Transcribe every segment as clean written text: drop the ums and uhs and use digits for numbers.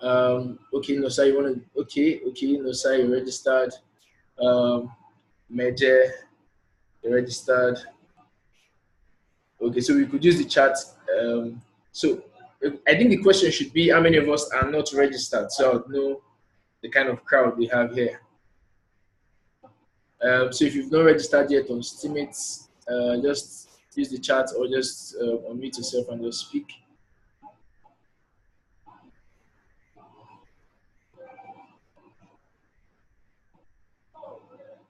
Okay, no, sir, you want to, okay, no, sir, you registered. Meje, you registered. Okay, so we could use the chat. So I think the question should be how many of us are not registered, so I'll know the kind of crowd we have here. So if you've not registered yet on Steemit, just use the chat or just unmute yourself and just speak.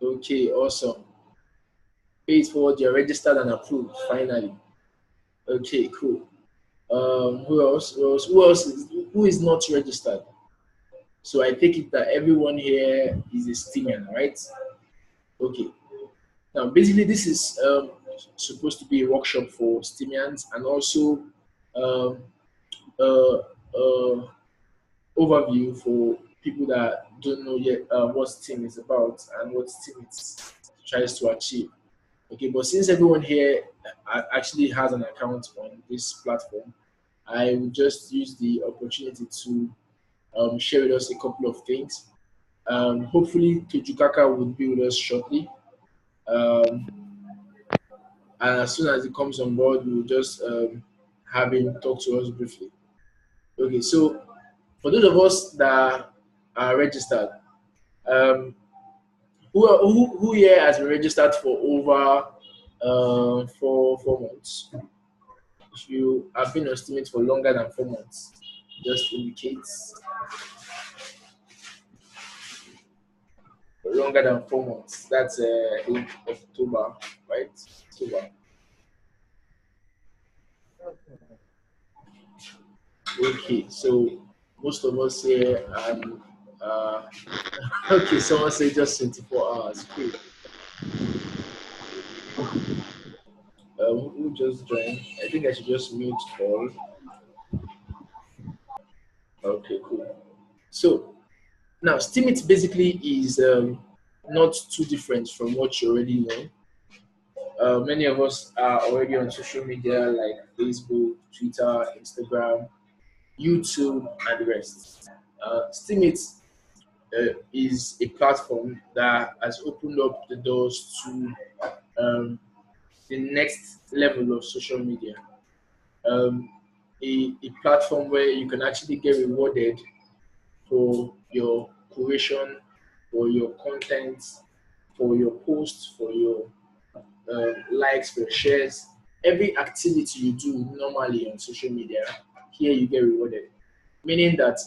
Okay, awesome. Pay it forward, you're registered and approved, finally. Okay, cool. Who else? Who is not registered? So I take it that everyone here is a Steemian, right? Okay. Now, basically, this is supposed to be a workshop for Steemians and also um, uh, uh, overview for people that don't know yet what Steam is about and what Steam tries to achieve. Okay, but since everyone here actually has an account on this platform, I will just use the opportunity to share with us a couple of things. Hopefully, Tujukaka will be with us shortly. Um, and as soon as he comes on board, we will just have him talk to us briefly. Okay, so for those of us that are registered, um, who here has been registered for over 4 months? If you have been on Steemit for longer than 4 months, just indicates for longer than 4 months. That's in October, right? October. Okay, so most of us here, okay, someone say just 24 hours. Cool. Who just joined? I think I should just mute all. Okay, cool. So now, Steemit basically is not too different from what you already know. Many of us are already on social media like Facebook, Twitter, Instagram, YouTube, and the rest. Steemit is a platform that has opened up the doors to um, the next level of social media. Um, a platform where you can actually get rewarded for your curation, for your content, for your posts, for your likes, for your shares. Every activity you do normally on social media, here you get rewarded. Meaning that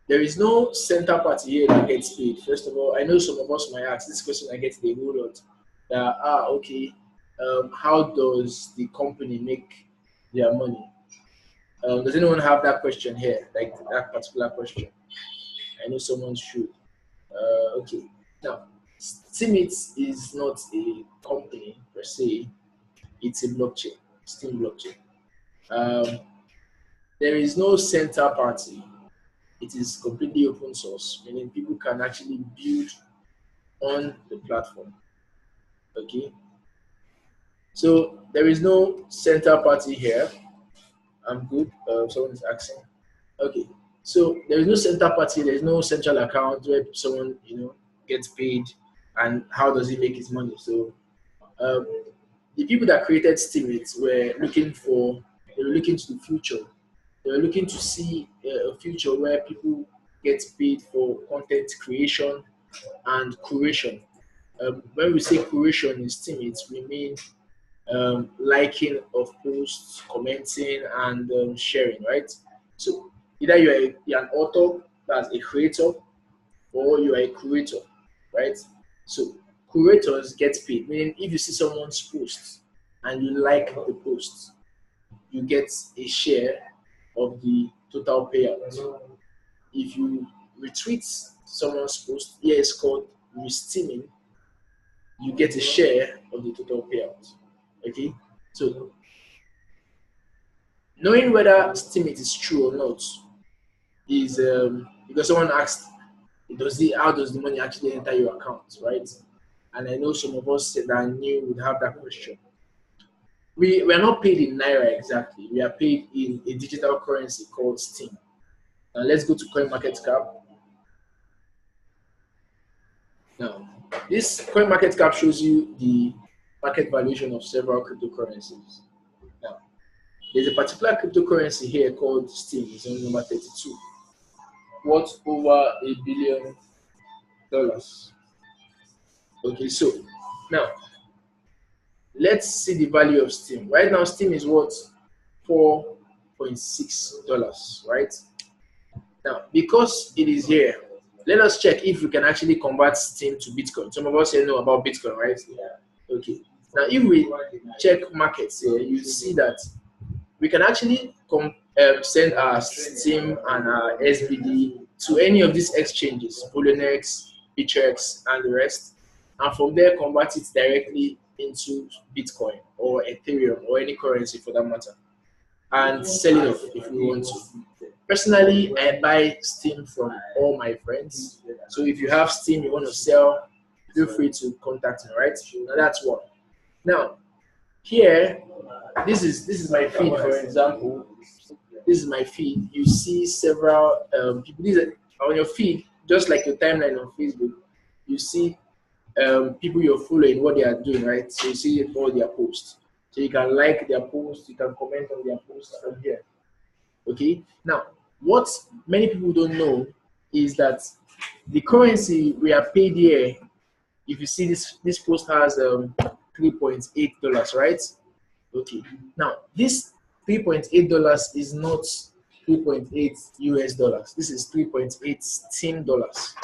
there is no center party here that gets paid. First of all, I know some of us might ask this question. I get a whole lot. That okay, how does the company make their money? Does anyone have that question here, like that particular question? I know someone should. Okay, now Steemit is not a company per se; it's a blockchain, Steam blockchain. Um, there is no center party. It is completely open source, meaning people can actually build on the platform. Okay, so there is no center party here. I'm good. Someone is asking. Okay, so there is no center party. There is no central account where someone gets paid, and how does he make his money? So um, the people that created Steemit they were looking to the future. They were looking to see a future where people get paid for content creation and curation. When we say curation in Steemit, we mean liking of posts, commenting, and sharing, right? So either you're an author, that's a creator, or you are a curator, right? So curators get paid, meaning if you see someone's post and you like the post, you get a share of the total payout. If you retweet someone's post, here it's called resteaming, you get a share of the total payout. Okay, so knowing whether Steemit is true or not is because someone asked, how does the money actually enter your account, right? And I know some of us that are new would have that question. We are not paid in naira exactly. We are paid in a digital currency called Steem. Now let's go to CoinMarketCap. Now, this CoinMarketCap shows you the market valuation of several cryptocurrencies. Now, there's a particular cryptocurrency here called Steem. It's on number 32, worth over $1 billion. Okay, so now let's see the value of Steem. Right now, Steem is worth $4.6, right? Now, because it is here, let us check if we can actually convert Steem to Bitcoin. Some of us here know about Bitcoin, right? Yeah. Okay. Now, if we check markets here, you see that we can actually send our Steem and our SBD to any of these exchanges, Poloniex, Bittrex, and the rest, and from there convert it directly into Bitcoin or Ethereum or any currency for that matter, and sell it off if we want to. Personally, I buy Steem from all my friends. So if you have Steem you want to sell, feel free to contact me, right? Now that's one. Now, here, this is my feed, for example. This is my feed. You see several people. These are on your feed, just like your timeline on Facebook. You see people you're following, what they are doing, right? So you see all their posts. So you can like their posts, you can comment on their posts from here. Okay. Now, what many people don't know is that the currency we are paid here. If you see this post has $3.8, right? Okay. Now, this $3.8 is not 3.8 US dollars. This is 3.8 Steam dollars.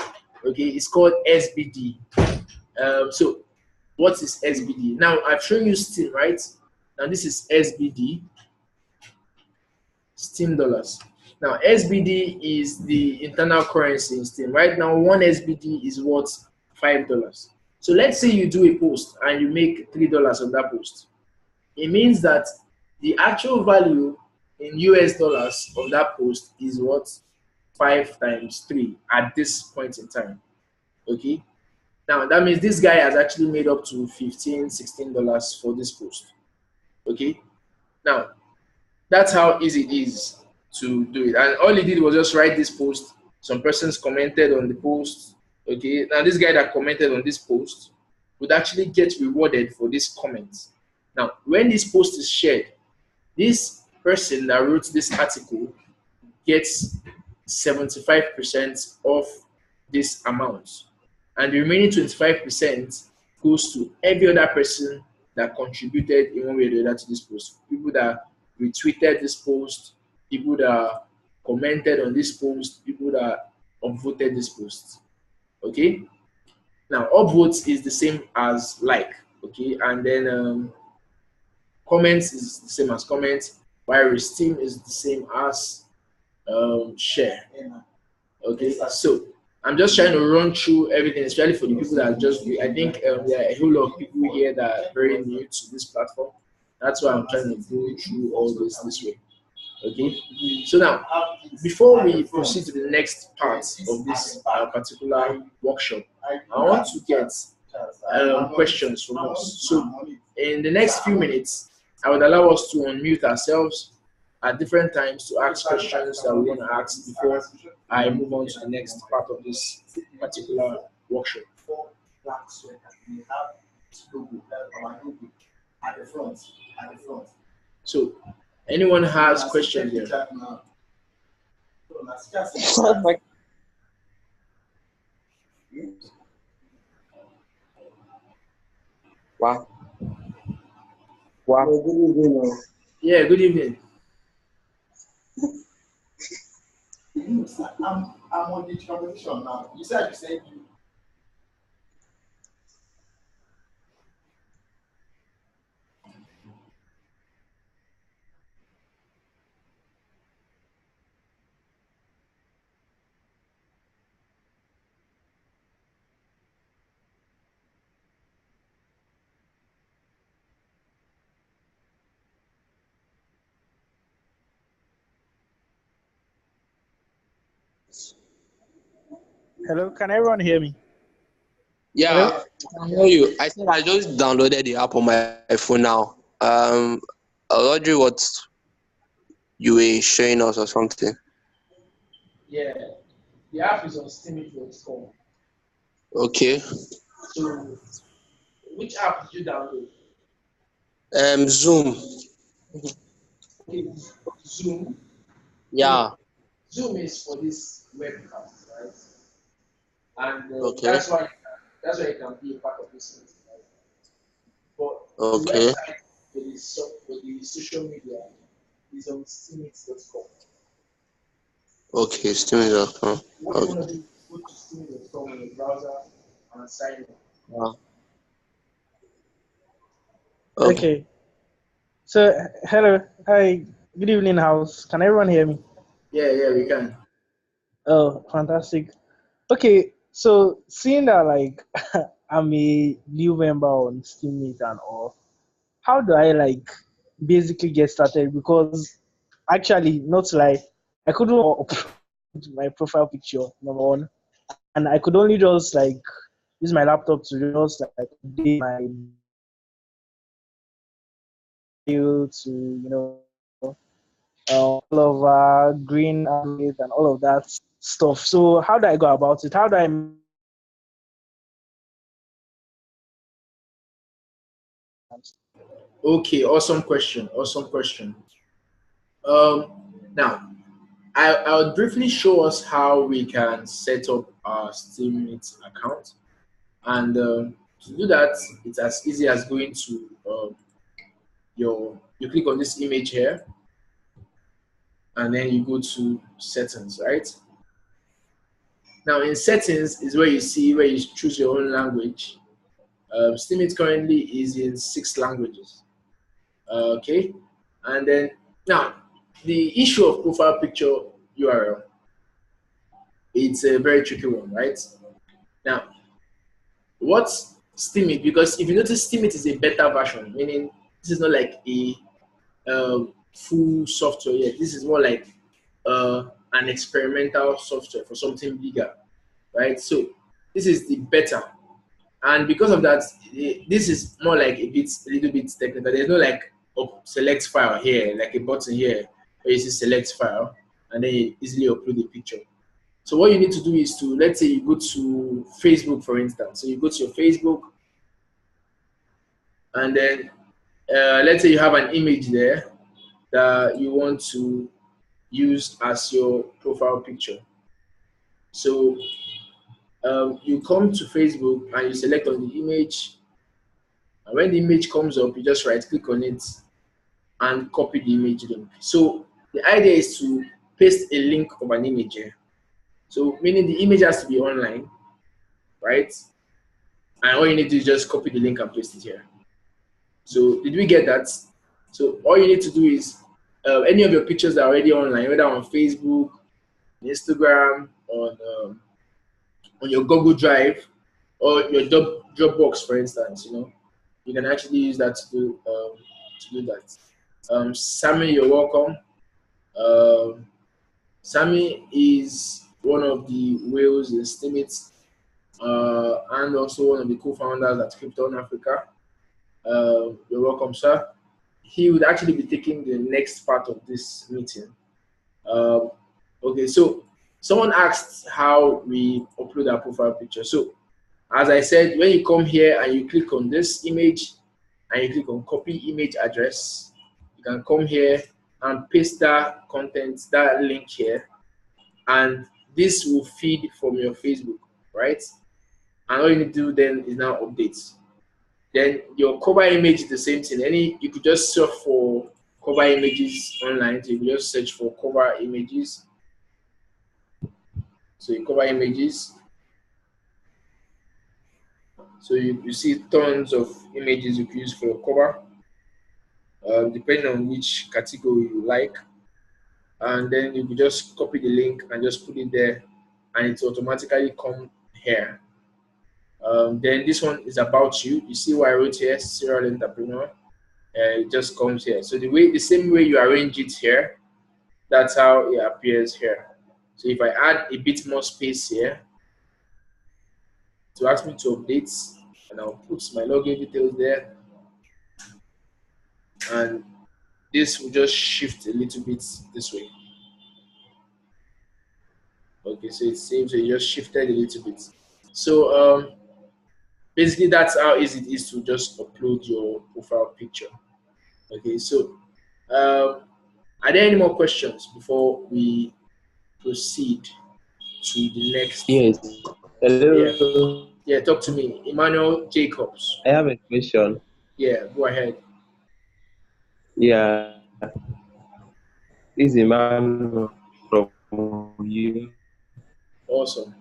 Okay, it's called SBD. So, what is SBD? Now, I've shown you Steam, right? Now, this is SBD, Steam dollars. Now, SBD is the internal currency in Steam. Right now, one SBD is worth $5. So, let's say you do a post and you make $3 on that post. It means that the actual value in US dollars of that post is what? 5 times 3 at this point in time. Okay. Now that means this guy has actually made up to $15, $16 for this post. Okay. Now that's how easy it is to do it. And all he did was just write this post. Some persons commented on the post. Okay. Now this guy that commented on this post would actually get rewarded for this comment. Now, when this post is shared, this person that wrote this article gets 75% of this amount. And the remaining 25% goes to every other person that contributed in one way or the other to this post. People that retweeted this post, people that commented on this post, people that upvoted this post. Okay? Now, upvotes is the same as like. Okay? And then comments is the same as comments, while Steem is the same as share. Okay, so I'm just trying to run through everything, especially for the people that are just. I think there are a whole lot of people here that are very new to this platform. That's why I'm trying to go through all this way. Okay, so now before we proceed to the next part of this particular workshop, I want to get questions from us. So in the next few minutes, I would allow us to unmute ourselves at different times to ask questions that we want to ask before I move on to the next part of this particular workshop. So, anyone has questions here? Wow. Wow. Good evening. Yeah, good evening. I'm on the competition now. You said you. Hello, can everyone hear me? Yeah, I can hear you. I said I just downloaded the app on my phone now. I was wondering what you were showing us or something. Yeah, the app is on steemit.com. Okay. So, which app did you download? Zoom. Okay, Zoom. So, Yeah. Zoom is for this webcast, right? And Okay. that's why you can be a part of this meeting, right? But the Okay. website for the social media is on steemit.com. Okay. Steam.com. What you Okay. want to do is go to steemit.com on your browser and sign in. Yeah. Okay. Okay. So, hello. Hi. Good evening, house. Can everyone hear me? Yeah, we can. Oh, fantastic. Okay. So, seeing that, like, I'm a new member on Steamit and all, how do I, like, basically get started? Because, actually, not to lie, I couldn't upload my profile picture, number one. And I could only just, like, use my laptop to just, like, update my bill to, all of green update and all of that stuff. So how do I go about it? How do I Okay, awesome question. Awesome question. Now, I'll briefly show us how we can set up our Steemit account. And to do that, it's as easy as going to you click on this image here, and then you go to settings, right? Now in settings is where you choose your own language. Steemit currently is in 6 languages. Okay, and then now the issue of profile picture URL, it's a very tricky one, right? Now, what's Steemit? Because if you notice, Steemit is a beta version, meaning this is not like a full software yet. This is more like an experimental software for something bigger, right? So this is the beta, and because of that, this is more like a little bit technical. There's no like select file here, like a button here where you see select file, and then you easily upload the picture. So what you need to do is to, let's say you go to Facebook, for instance. So you go to your Facebook, and then let's say you have an image there that you want to use as your profile picture. So you come to Facebook and you select on the image. And when the image comes up, you just right click on it and copy the image link. So the idea is to paste a link of an image here. So meaning the image has to be online, right? And all you need to do is just copy the link and paste it here. So did we get that? So all you need to do is any of your pictures that are already online, whether on Facebook, Instagram, on your Google Drive, or your Dropbox, for instance, you can actually use that to do that. Sammy, you're welcome. Um, Sammy is one of the whales in Steemit, and also one of the co-founders at Krypton Africa. You're welcome, sir. He would actually be taking the next part of this meeting. Um, okay, so someone asked how we upload our profile picture. So as I said, when you come here and you click on this image and you click on copy image address, you can come here and paste that content, that link here, and this will feed from your Facebook, right? And all you need to do then is now update. Then your cover image is the same thing. You could just search for cover images online. So you could just search for cover images. So you cover images. So you see tons of images you can use for your cover, depending on which category you like. And then you could just copy the link and just put it there, and it automatically come here. Then this one is about you. You see what I wrote here, serial entrepreneur. It just comes here. So the same way you arrange it here, that's how it appears here. So if I add a bit more space here to ask me to update, and I'll put my login details there, and this will just shift a little bit this way. Okay, so it seems it just shifted a little bit. So basically that's how easy it is to just upload your profile picture. Okay, so um, are there any more questions before we proceed to the next? Yes. Yeah, Hello. yeah. Talk to me, Emmanuel Jacobs. I have a question. Yeah, go ahead. Yeah. This is Emmanuel from you. Awesome.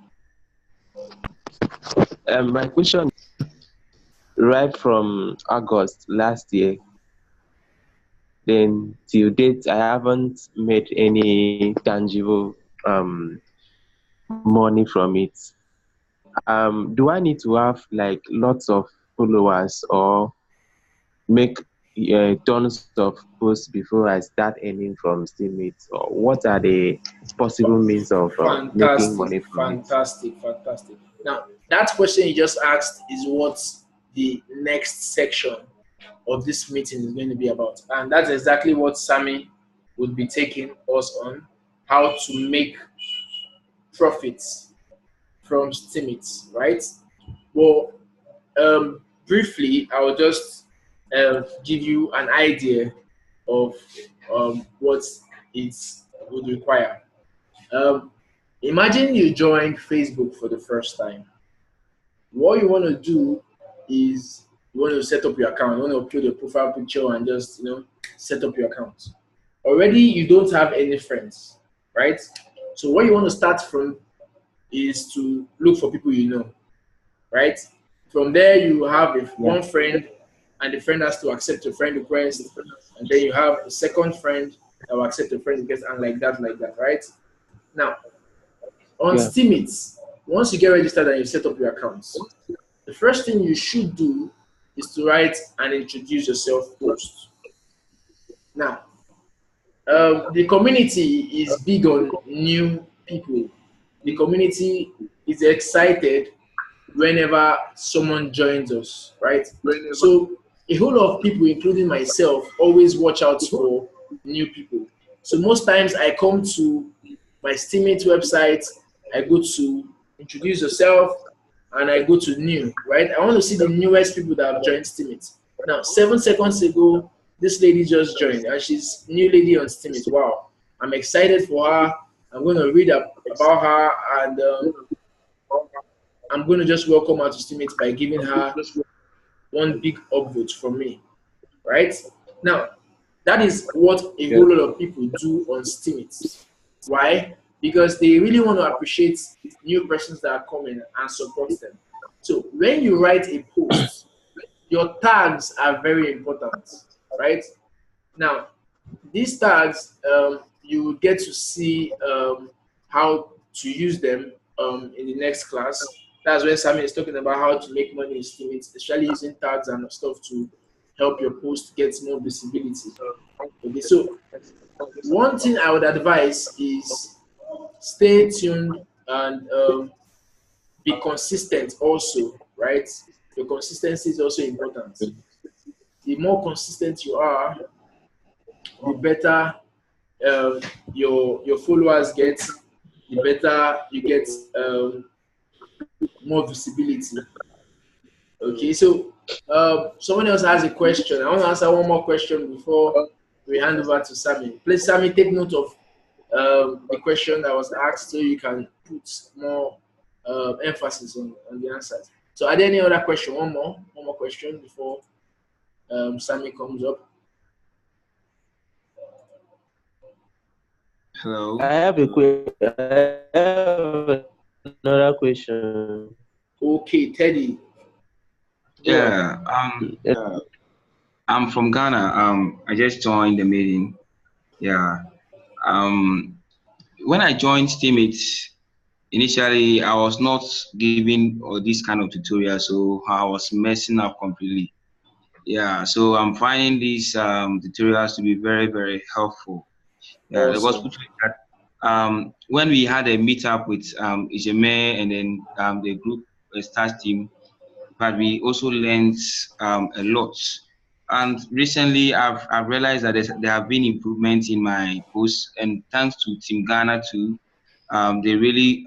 My question right from August last year, then till date, I haven't made any tangible money from it. Do I need to have like lots of followers or make tons of posts before I start earning from Steemit? Or what are the possible means of making Fantastic, money from it? fantastic, fantastic. Now, that question you just asked is what the next section of this meeting is going to be about. And that's exactly what Sammy would be taking us on, how to make profits from Steemit, right? Well, briefly, I will just give you an idea of what it would require. Um, Imagine you join Facebook for the first time. What you want to do is you want to set up your account. You want to upload your profile picture and just set up your account. Already, you don't have any friends, right? So what you want to start from is to look for people you know, right? From there, you have Yeah. one friend, and the friend has to accept your friend request, and then you have a second friend that will accept your friend request, and like that, right? Now, on Yeah. Steemit, once you get registered and you set up your accounts, the first thing you should do is to write and introduce yourself post. Now, the community is big on new people. The community is excited whenever someone joins us, right? So a whole lot of people, including myself, always watch out for new people. So most times I come to my Steemit website, I go to introduce yourself, and I go to new, right? I want to see the newest people that have joined Steemit. Now, 7 seconds ago, this lady just joined, and she's new lady on Steemit. Wow, I'm excited for her. I'm going to read up about her, and I'm going to just welcome her to Steemit by giving her one big upvote from me, right? Now, that is what a Yeah. whole lot of people do on Steemit. Why? Because they really want to appreciate new persons that are coming and support them. So when you write a post, your tags are very important, right? Now, these tags, you will get to see how to use them in the next class. That's when Sammy is talking about how to make money in Steemit, especially using tags and stuff to help your post get more visibility. Okay, so one thing I would advise is stay tuned and be consistent also, right? Your consistency is also important. The more consistent you are, the better your followers get, the better you get more visibility. Okay, so someone else has a question. I want to answer one more question before we hand over to Sammy. Please, Sammy, take note of the question that was asked so you can put more emphasis on the answers. So, are there any other question? One more question before Sammy comes up. Hello. I have another question. Okay, Teddy, go on. Yeah. I'm from Ghana. I just joined the meeting. Yeah. Um, when I joined Steemit, initially I was not giving all this kind of tutorial, so I was messing up completely. Yeah. So I'm finding these tutorials to be very, very helpful. Yeah. The Awesome. gospel is that when we had a meetup with Ijeme and then the group stars team, but we also learned a lot. And recently, I've realized that there have been improvements in my posts, and thanks to Team Ghana too. They really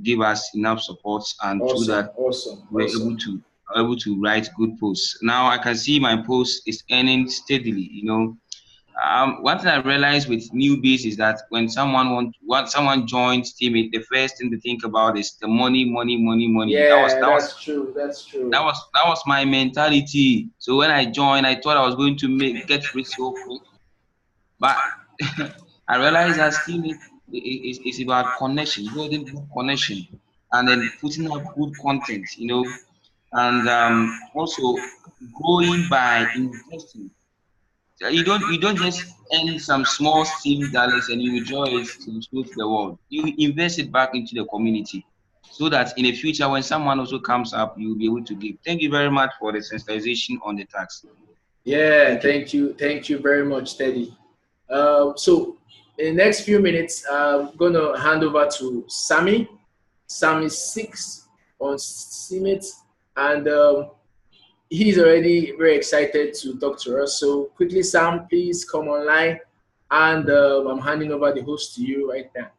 give us enough support, and through Awesome, that awesome, we're able awesome. to write good posts. Now I can see my post is earning steadily. One thing I realized with newbies is that when someone joins Teammate, the first thing to think about is the money, money, money, money. That was Yeah, that was that's true. That's that true. was that was my mentality. So when I joined, I thought I was going to get rich so quick, but I realized that Teammate is about connection, building good connection, and then putting out good content. And also growing by investing. So you don't just earn some small Steam dollars and you withdraw it to show to the world. You invest it back into the community so that in the future when someone also comes up, you'll be able to give. Thank you very much for the sensitization on the tax. Yeah, Thank you. thank you very much, Teddy. So in the next few minutes, I'm gonna hand over to Sammy. Sammy six on Cement, and he's already very excited to talk to us. So quickly, Sam, please come online, and I'm handing over the host to you right now.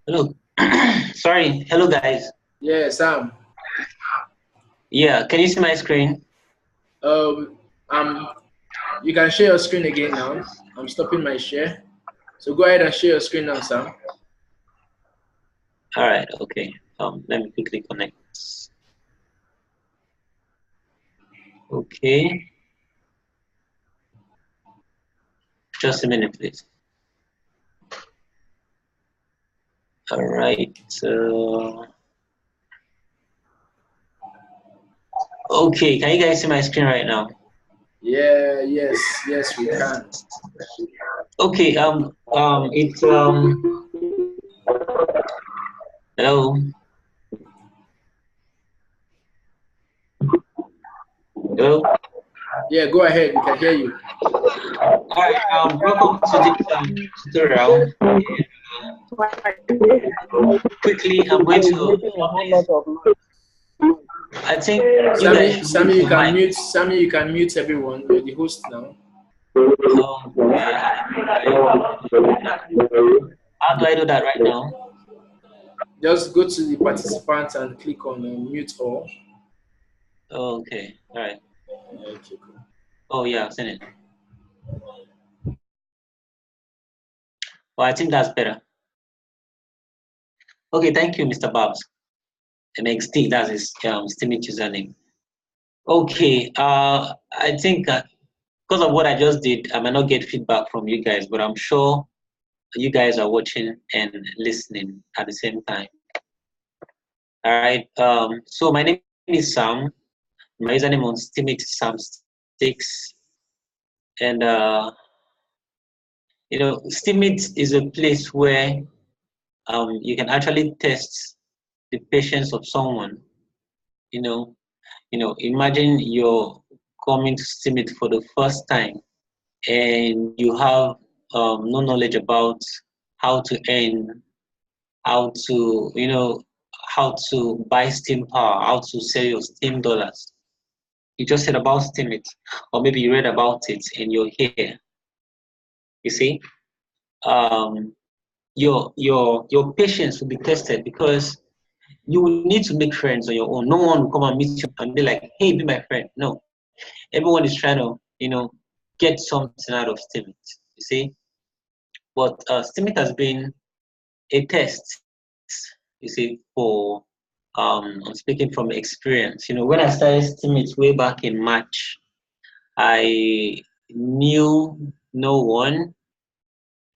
Hello. Sorry. Hello, guys. Yeah, Sam. Yeah, can you see my screen? Um, um, you can share your screen again now. I'm stopping my share. So go ahead and share your screen now, Sam. All right. Okay. Let me quickly connect. Okay. Just a minute, please. All right. Okay. Can you guys see my screen right now? Yeah, yes, yes, we can. Okay. It's Hello. Hello. Yeah, go ahead. We can hear you. All right. Welcome to this tutorial. Quickly, I'm going to. I think you guys Sammy, should mute your mic. Sammy, you can mute everyone. You're the host now. Yeah. How do I do that right now? Just go to the participants and click on mute all. Okay. All right. Okay, cool. Oh yeah, I've seen it. Well, I think that's better. Okay, thank you, Mr. Babs. MXT, that's his Steemit username. Okay, I think because of what I just did, I might not get feedback from you guys, but I'm sure you guys are watching and listening at the same time. All right. So my name is Sam. My username on Steemit is Sam6, and Steemit is a place where you can actually test the patience of someone. You know, imagine you're coming to Steemit for the first time and you have no knowledge about how to earn, how to, how to buy Steam power, how to sell your Steam dollars. You just said about Steemit, or maybe you read about it and you're here. You see, um, your patience will be tested because you will need to make friends on your own. No one will come and meet you and be like, "Hey, be my friend." No, everyone is trying to, get something out of Steemit. You see, but Steemit has been a test. You see, for I'm speaking from experience. When I started Steemit way back in March, I knew no one.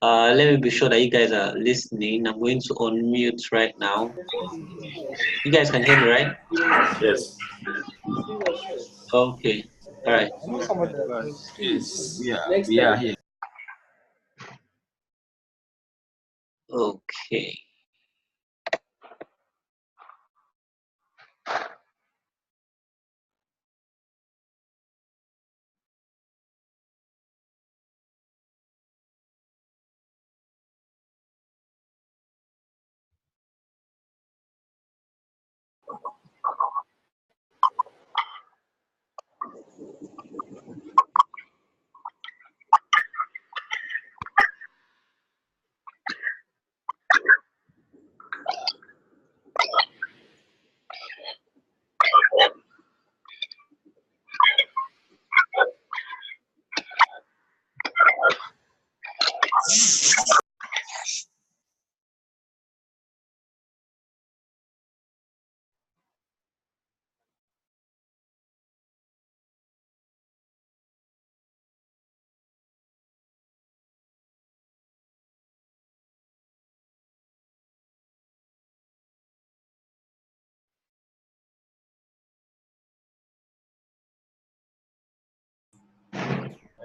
Let me be sure that you guys are listening. I'm going to unmute right now. You guys can hear me, right? Yes. Okay. All right. Please. We are Next we are time. here. Okay.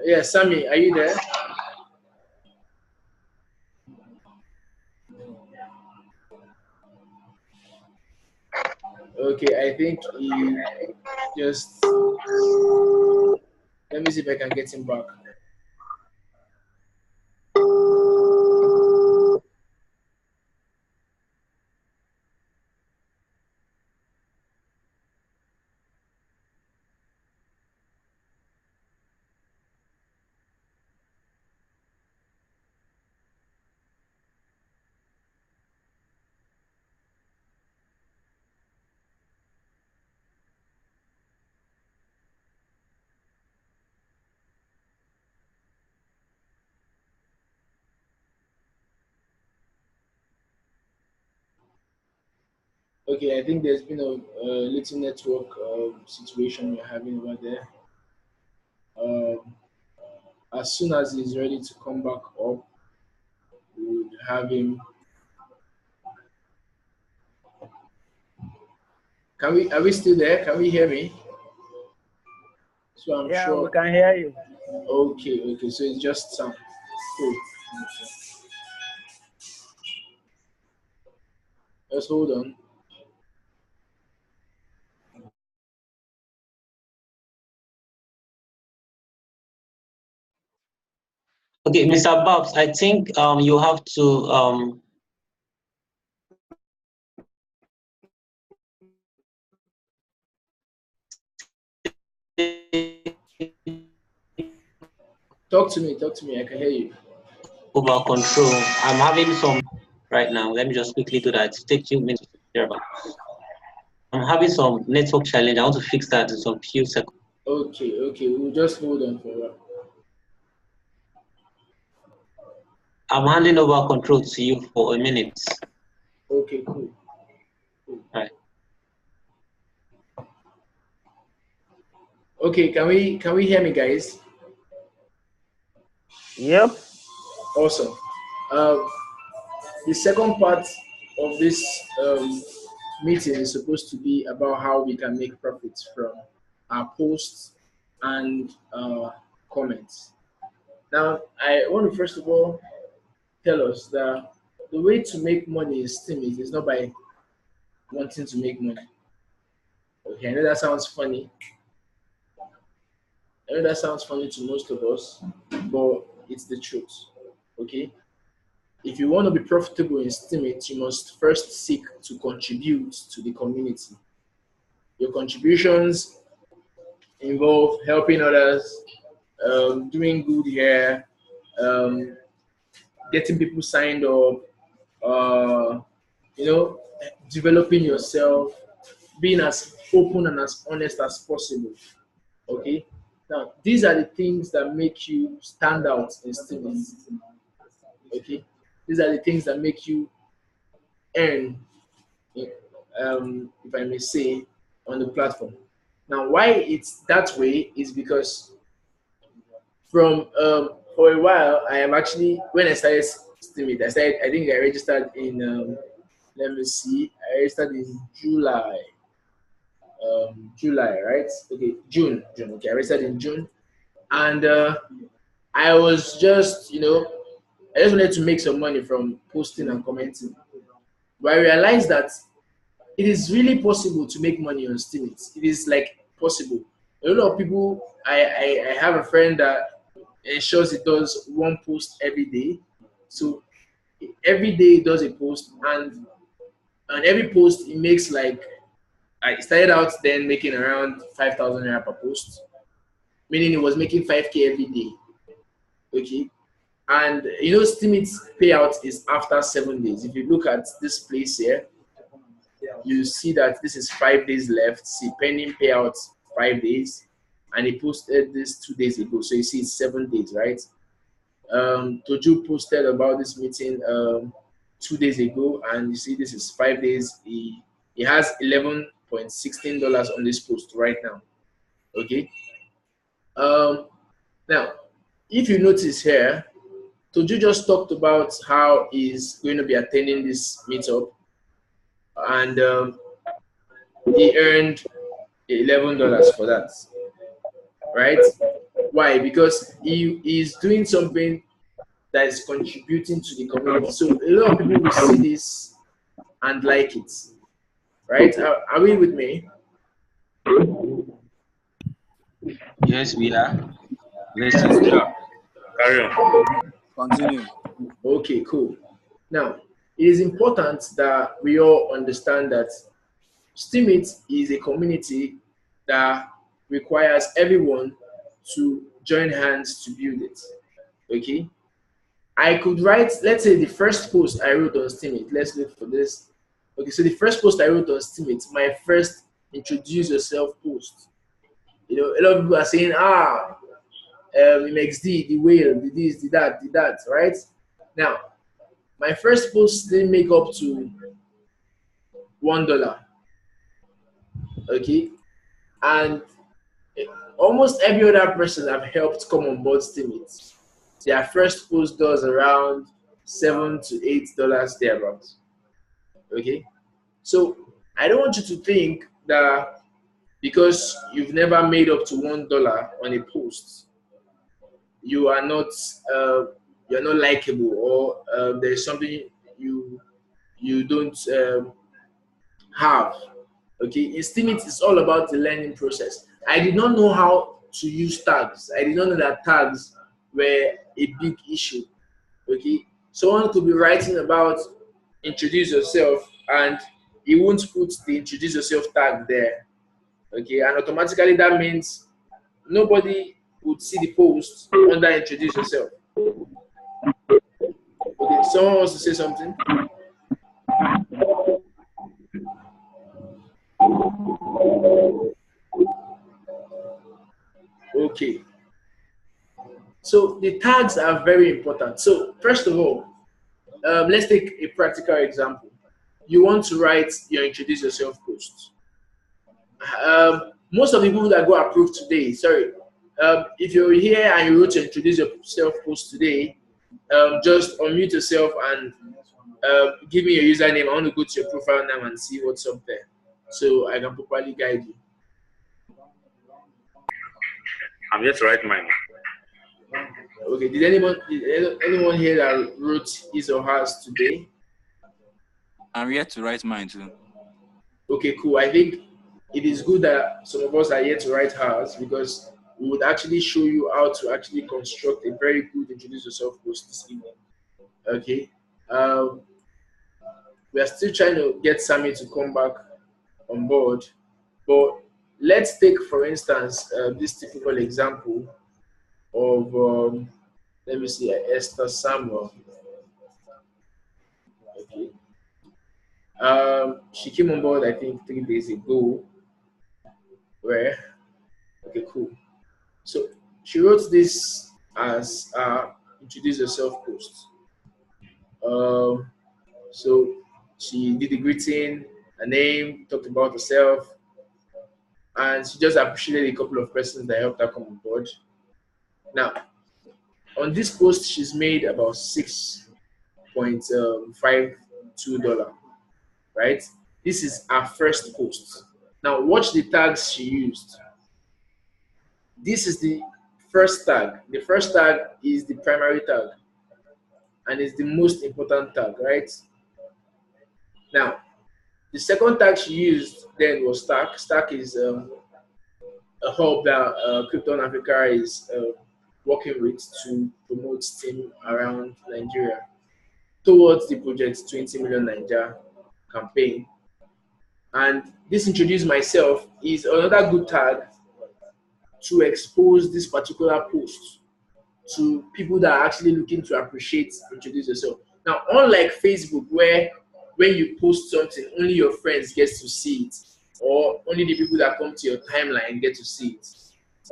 Yeah, Sammy, are you there? Okay, I think he just. Let me see if I can get him back. Okay, I think there's been a little network situation you're having over there. Um, as soon as he's ready to come back up, we'll have him. Can we? Are we still there? Can we hear me? So I'm Yeah, we sure. can hear you. Okay, okay. So it's just sound. Cool. Let's hold on. Okay, Mr. Babs, I think you have to Talk to me. Talk to me. I can hear you. over control. I'm having some right now. Let me just quickly do that. Take 2 minutes to clear about. I'm having some network challenge. I want to fix that in some few seconds. Okay, okay. We'll just hold on for a while. I'm handing over control to you for a minute. Okay, cool. Cool. Right. Okay, can we hear me, guys? Yep. Awesome. Uh, the second part of this meeting is supposed to be about how we can make profits from our posts and comments. Now, I want to first of all tell us that the way to make money in Steam is not by wanting to make money. Okay, I know that sounds funny. I know that sounds funny to most of us, but it's the truth. Okay, if you want to be profitable in Steemit, you must first seek to contribute to the community. Your contributions involve helping others, doing good here, um, getting people signed up, uh, you know, developing yourself, being as open and as honest as possible. Okay. Now, these are the things that make you stand out in Steemit. Okay. These are the things that make you earn, if I may say, on the platform. Now, why it's that way is because from for a while, I am actually when I started Steemit, I think I registered in let me see, I registered in July. July, right? Okay, June. Okay, I registered in June, and I was just, I just wanted to make some money from posting and commenting. But I realized that it is really possible to make money on Steam. It is like possible. A lot of people, I have a friend that ensures he does one post every day. So every day he does a post, and on every post he makes like, I started out then making around 5,000 naira per post, meaning he was making 5K every day. Okay. And Steemit's payout is after 7 days. If you look at this place here, you see that this is 5 days left. See, pending payout 5 days, and he posted this 2 days ago. So you see, it's 7 days, right? Toju posted about this meeting 2 days ago, and you see, this is 5 days. He has $11.16 on this post right now. Okay. Now, if you notice here, Toju just talked about how he's going to be attending this meetup, and he earned $11 for that, right? Why? Because he is doing something that is contributing to the community. So a lot of people will see this and like it, right? Are we with me? Yes, we are. Listen. Yeah. Carry on. Continue. Okay, cool. Now, it is important that we all understand that Steemit is a community that requires everyone to join hands to build it. Okay? I could write, let's say the first post I wrote on Steemit, let's look for this. Okay, so the first post I wrote on Steemit, my first introduce yourself post. You know, a lot of people are saying, MXD, the whale, the this, the that, right? Now, my first post didn't make up to $1. Okay, and almost every other person I've helped come on board Steemit, their first post does around $7 to $8 thereabouts. Okay, so I don't want you to think that because you've never made up to $1 on a post, you are not you're not likable, or there's something you don't have. Okay, in Steemit, it's all about the learning process. I did not know how to use tags. I did not know that tags were a big issue. Okay, someone could be writing about introduce yourself and he won't put the introduce yourself tag there. Okay, and automatically that means nobody would see the post under introduce yourself. Okay, someone wants to say something? Okay. So the tags are very important. So first of all, let's take a practical example. You want to write your introduce yourself post. Most of the people that go approve today, sorry, if you're here and you wrote to introduce yourself post today, just unmute yourself and give me your username. I want to go to your profile now and see what's up there, so I can properly guide you. I'm yet to write mine. Okay, did anyone here that wrote his or hers today? I'm yet to write mine too. Okay, cool. I think it is good that some of us are yet to write ours, because we would actually show you how to actually construct a very good introduce yourself post this evening. Okay. We are still trying to get Sammy to come back on board, but let's take, for instance, this typical example of let me see, Esther Samuel. Okay. She came on board, I think, 3 days ago. Where? Okay, cool. So she wrote this as introduce yourself post. So she did the greeting, her name, talked about herself, and she just appreciated a couple of persons that helped her come on board. Now, on this post, she's made about $6.52, right? This is her first post. Now, watch the tags she used. This is the first tag. The first tag is the primary tag, and it's the most important tag, right? Now, the second tag she used then was Stack. Stack is a hub that Crypto Africa is working with to promote Steem around Nigeria towards the project 20 million Nigeria campaign. And this introduce myself is another good tag to expose this particular post to people that are actually looking to appreciate introduce yourself. Now, unlike Facebook, where when you post something, only your friends get to see it, or only the people that come to your timeline get to see it.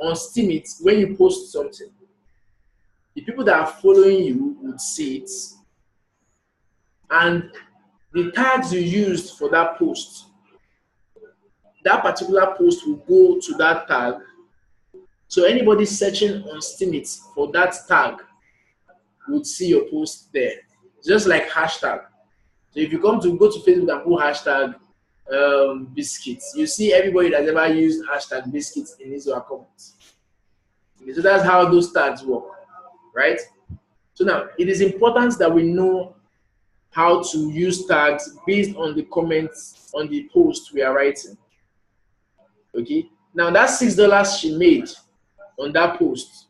On Steemit, when you post something, the people that are following you would see it, and the tags you used for that post, that particular post will go to that tag. So anybody searching on Steemit for that tag would see your post there, just like hashtag. So if you go to Facebook and put hashtag biscuits, you see everybody that's ever used hashtag biscuits in his or her comments. Okay, so that's how those tags work, right? So now it is important that we know how to use tags based on the comments on the post we are writing. Okay, now that $6 she made on that post,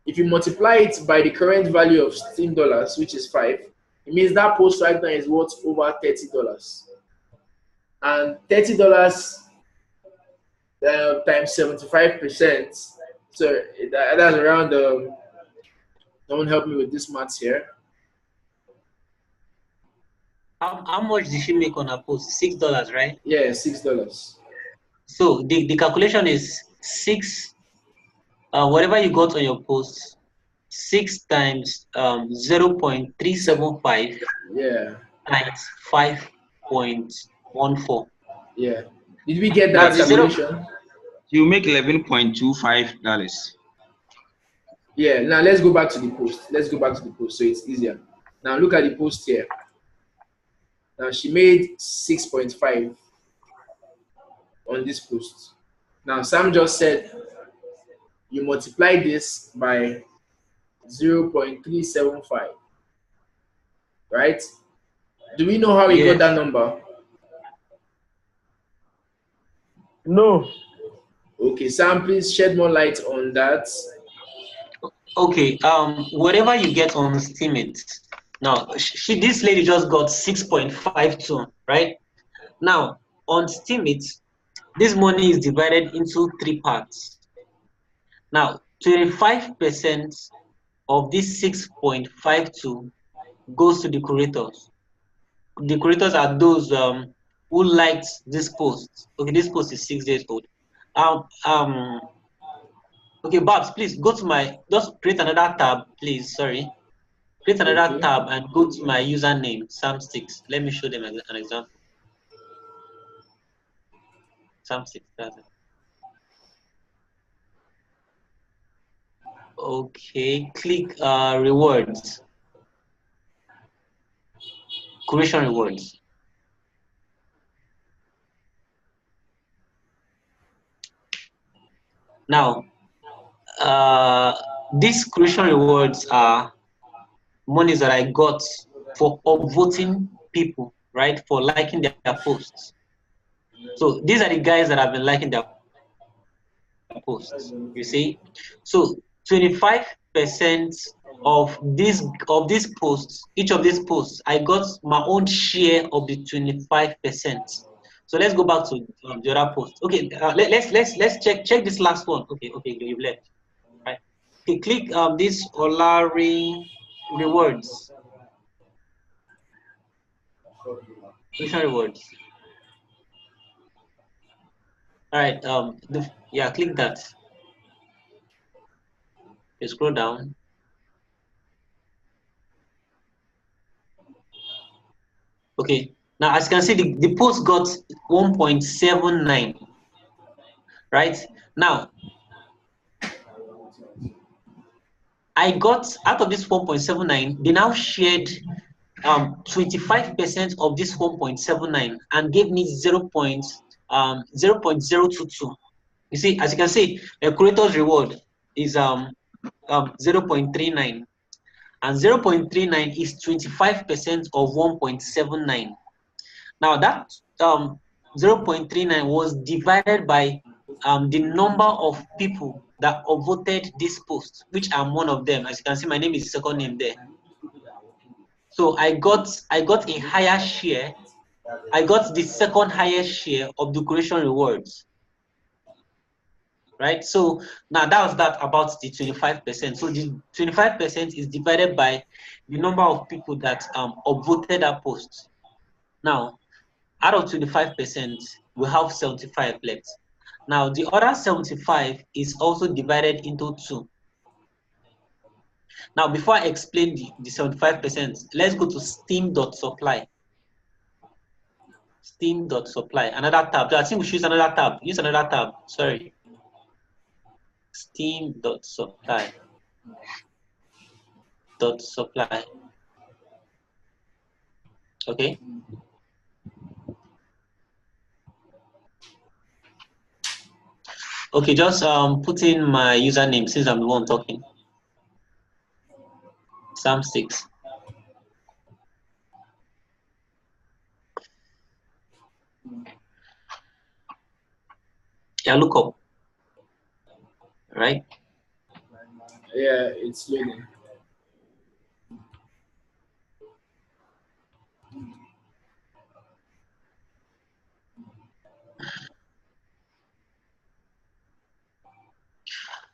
if you multiply it by the current value of Steam dollars, which is 5, it means that post right now is worth over $30. And $30 times 75%, so that's around, don't help me with this maths here. How much did she make on her post? $6, right? Yeah, $6. So the calculation is 6, whatever you got on your post, 6 times 0.375 Yeah, times 5.14. yeah. Did we get Now that the zero, calculation? You make $11.25. Yeah, now let's go back to the post. Let's go back to the post so it's easier. Now look at the post here. Now she made 6.5 on this post. Now Sam just said you multiply this by 0.375, right? Do we know how he got yes. that number? No. Okay, Sam, please shed more light on that. Okay, whatever you get on Steemit. Now, this lady just got 6.52, right? Now, on Steemit, this money is divided into 3 parts. Now, 25% of this 6.52 goes to the curators. The curators are those who liked this post. Okay, this post is 6 days old. Okay, Babs, please go to just create another tab, please. Sorry. Create another Okay. tab and go to my username, Sam6. Let me show them an example. Sam6, that's it. Okay, click rewards. Curation rewards. Now, these curation rewards are monies that I got for upvoting people, right? For liking their posts. So these are the guys that have been liking their posts, you see. So 25% of these posts, each of these posts, I got my own share of the 25%. So let's go back to the other post. Okay, let's check this last one. Okay, you've left. Right. Okay, click this Olari rewards. Curation rewards. All right. Yeah, click that. You scroll down. Okay. Now, as you can see, the post got 1.79. Right now, I got out of this 1.79. They now shared 25% of this 1.79 and gave me 0.022. You see, as you can see, a creator's reward is 0.39, and 0.39 is 25% of 1.79. Now that 0.39 was divided by the number of people that voted this post, which I'm one of them. As you can see, my name is the second name there. So I got a higher share. I got the second highest share of the curation rewards. Right? So now that was that about the 25%. So the 25% is divided by the number of people that voted that post. Now, out of 25%, we have 75 left. Now, the other 75 is also divided into 2. Now, before I explain the 75%, let's go to steam.supply. Steam.supply, another tab. I think we should use another tab. Use another tab. Sorry. Steam.supply. Supply. Okay. Okay, just put in my username since I'm the one talking. Sam6. Yeah, look up. Right? Yeah, it's loading.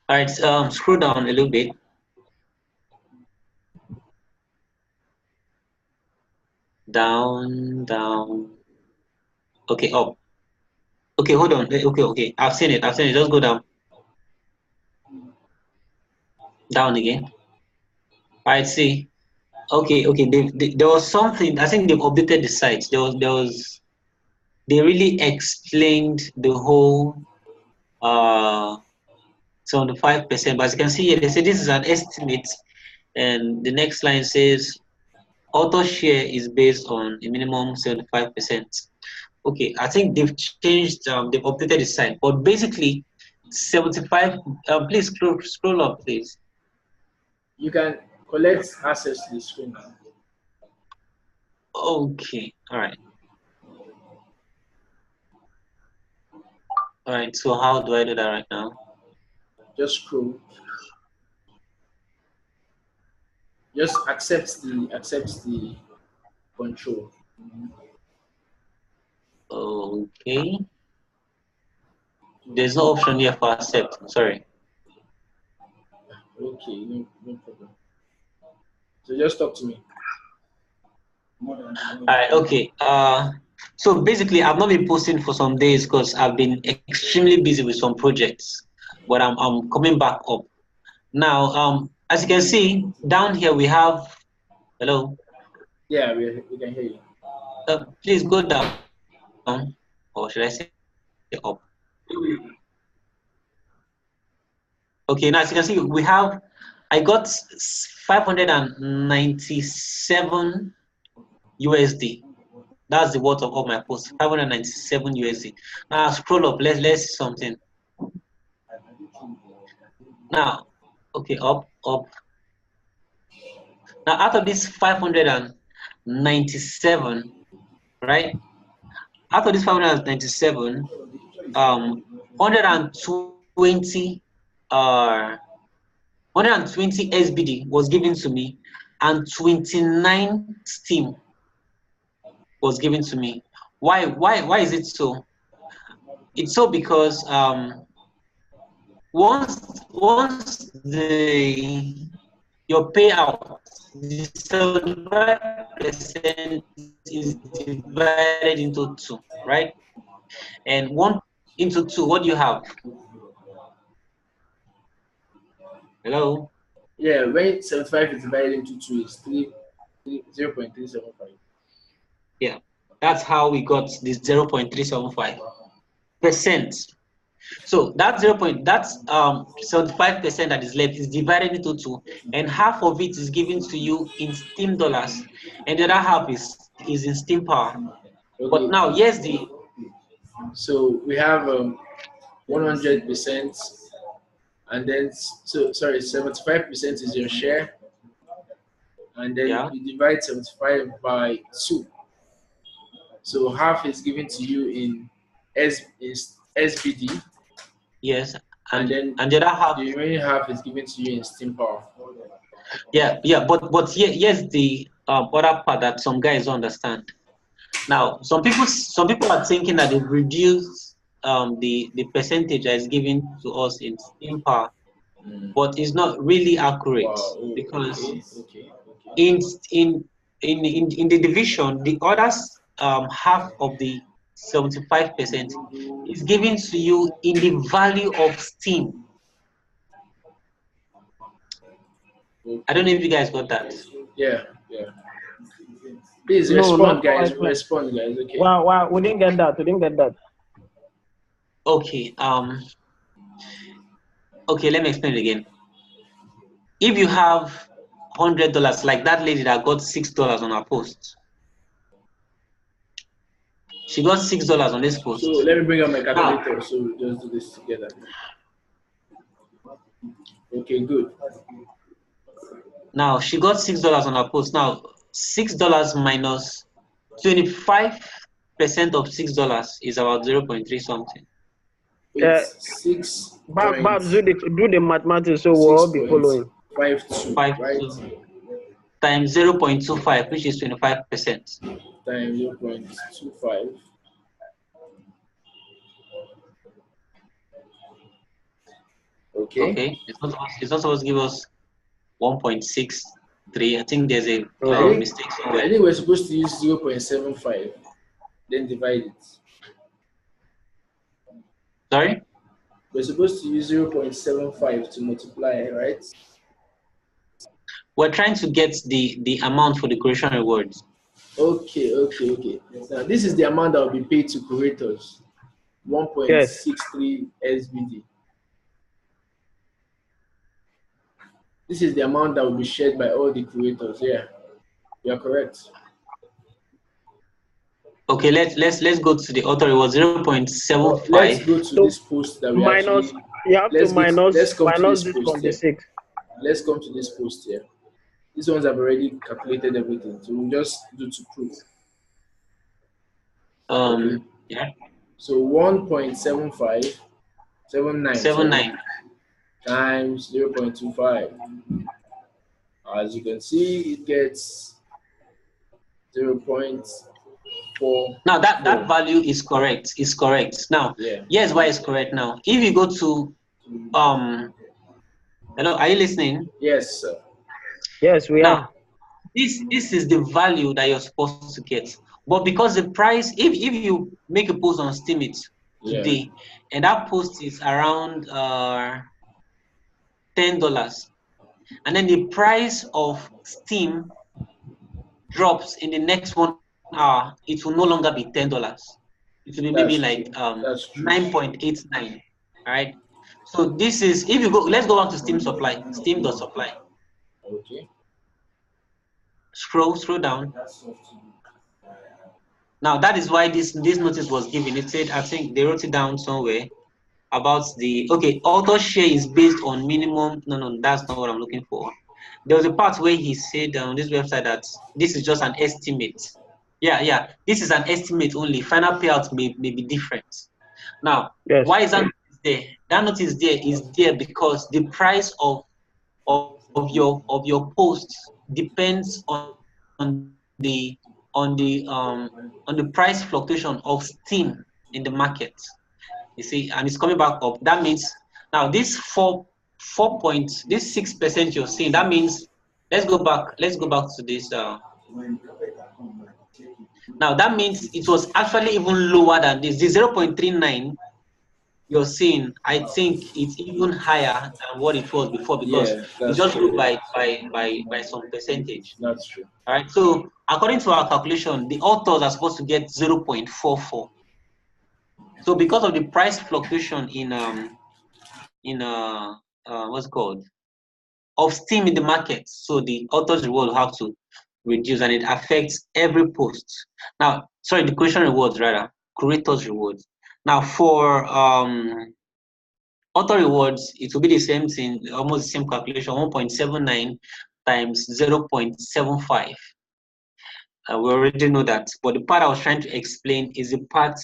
All right, scroll down a little bit. Down. Okay, up. Okay, hold on. Okay. I've seen it. Just go down. Down again. All right, see. Okay. There was something. I think they've updated the site. They really explained the whole 75%. But as you can see here, they say this is an estimate, and the next line says auto share is based on a minimum 75%. Okay, I think they've changed, they've updated the site, but basically 75. Please scroll up, please. You can collect access to the screen now. Okay, all right. All right, so how do I do that right now? Just scroll. Just accept the control. Okay. There's no option here for accept. Sorry. Okay, no problem. So just talk to me. All right, okay. So basically, I've not been posting for some days because I've been extremely busy with some projects, but I'm coming back up now. As you can see down here, we have hello. Yeah, we can hear you. Please go down, or should I say up? Okay, now as you can see, I got 597 USD. That's the worth of all my posts. 597 USD. Now scroll up. Let's see something. Now, okay, up. Now out of this 597, right? Out of this 597, 120 120 SBD was given to me, and 29 Steam was given to me. Why is it so? It's so because once your payout, the 75% is divided into two, right? And 1 into 2, what do you have? Hello? Yeah, when 75 is divided into 2 is 0.375. Yeah, that's how we got this 0.375%. So that 75% that is left is divided into 2, and half of it is given to you in Steam dollars, and the other half is in Steam power. Okay. But now, yes, so we have 100%, and then 75% is your share, and then yeah, you divide 75 by 2. So half is given to you in SBD, yes, and then the other half, the remaining half is given to you in Steam Power. yeah. But here's the other part that some guys don't understand. Now, some people are thinking that they've reduced the percentage that is given to us in Steam Power, but it's not really accurate. Wow. Because Okay. in the division, the others half of the 75% is given to you in the value of Steam. I don't know if you guys got that. Yeah. Please No, respond, not guys. quite. Respond, guys. Okay. Wow, we didn't get that. Okay. Okay, let me explain it again. If you have $100, like that lady that got $6 on her post, She got $6 on this post. So let me bring up my Now, calculator. So we'll just do this together. Okay, good. now she got $6 on her post. Now $6 minus 25% of $6 is about 0.3 something. It's 6 Babs, do the mathematics so we'll all be following. 6.52, right? Times 0.25, which is 25%. Times 0.25. Okay. It's not supposed to give us 1.63. I think there's a mistake somewhere. I think we're supposed to use 0.75, then divide it. Sorry? We're supposed to use 0.75 to multiply, right? We're trying to get the amount for the creation rewards. Okay. Now this is the amount that will be paid to curators. 1.63 SBD. This is the amount that will be shared by all the curators. Yeah, you are correct. Okay, let's go to the author. It was 0.75. Let's go to this post that we minus. actually. You have to minus Let's come minus to this this from the post 6. Let's come to this post here. These ones have already calculated everything, so we'll just do to prove. Okay. Yeah. So 1.75, 79 times 0.25. As you can see, it gets 0.4. Now that value is correct. Is correct. Now, here's why it's correct. Now, if you go to hello, are you listening? Yes, sir. Yes, we are. This is the value that you're supposed to get. But because the price, if you make a post on Steemit today, and that post is around $10, and then the price of Steam drops in the next 1 hour, it will no longer be $10. It will be maybe like 9.89. All right. So this is, if you go, let's go back to Steam supply, Steam.supply. Okay. Scroll down. Now that is why this notice was given. It said, I think they wrote it down somewhere about the author share is based on minimum. No, that's not what I'm looking for. There was a part where he said on this website that this is just an estimate. Yeah, this is an estimate only. Final payout may be different. Now, why is that notice there? That notice there is there because the price of your post depends on the price fluctuation of Steam in the market. You see, and it's coming back up. That means now this 6% you're seeing. That means let's go back to this. Now that means it was actually even lower than this. The 0.39 you're seeing, I think it's even higher than what it was before because it just grew by some percentage. That's true. All right. So according to our calculation, the authors are supposed to get 0.44. So because of the price fluctuation in what's it called, of Steam in the market, so the authors reward will have to reduce, and it affects every post. Now, sorry, the creation rewards rather, creators rewards. Now for author rewards, it will be the same thing, almost the same calculation, 1.79 times 0.75. We already know that, but the part I was trying to explain is the part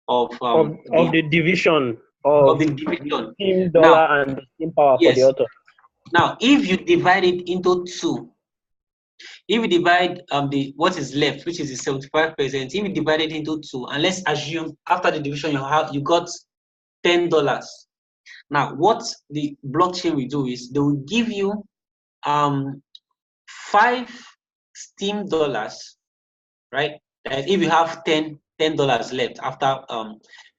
of the division of the division. Steam dollar and the Steam power for the author. Now, if you divide it into 2, if you divide what is left, which is the 75%, if you divide it into 2, and let's assume after the division you got $10. Now, what the blockchain will do is they will give you 5 Steam dollars, right? If you have $10 left after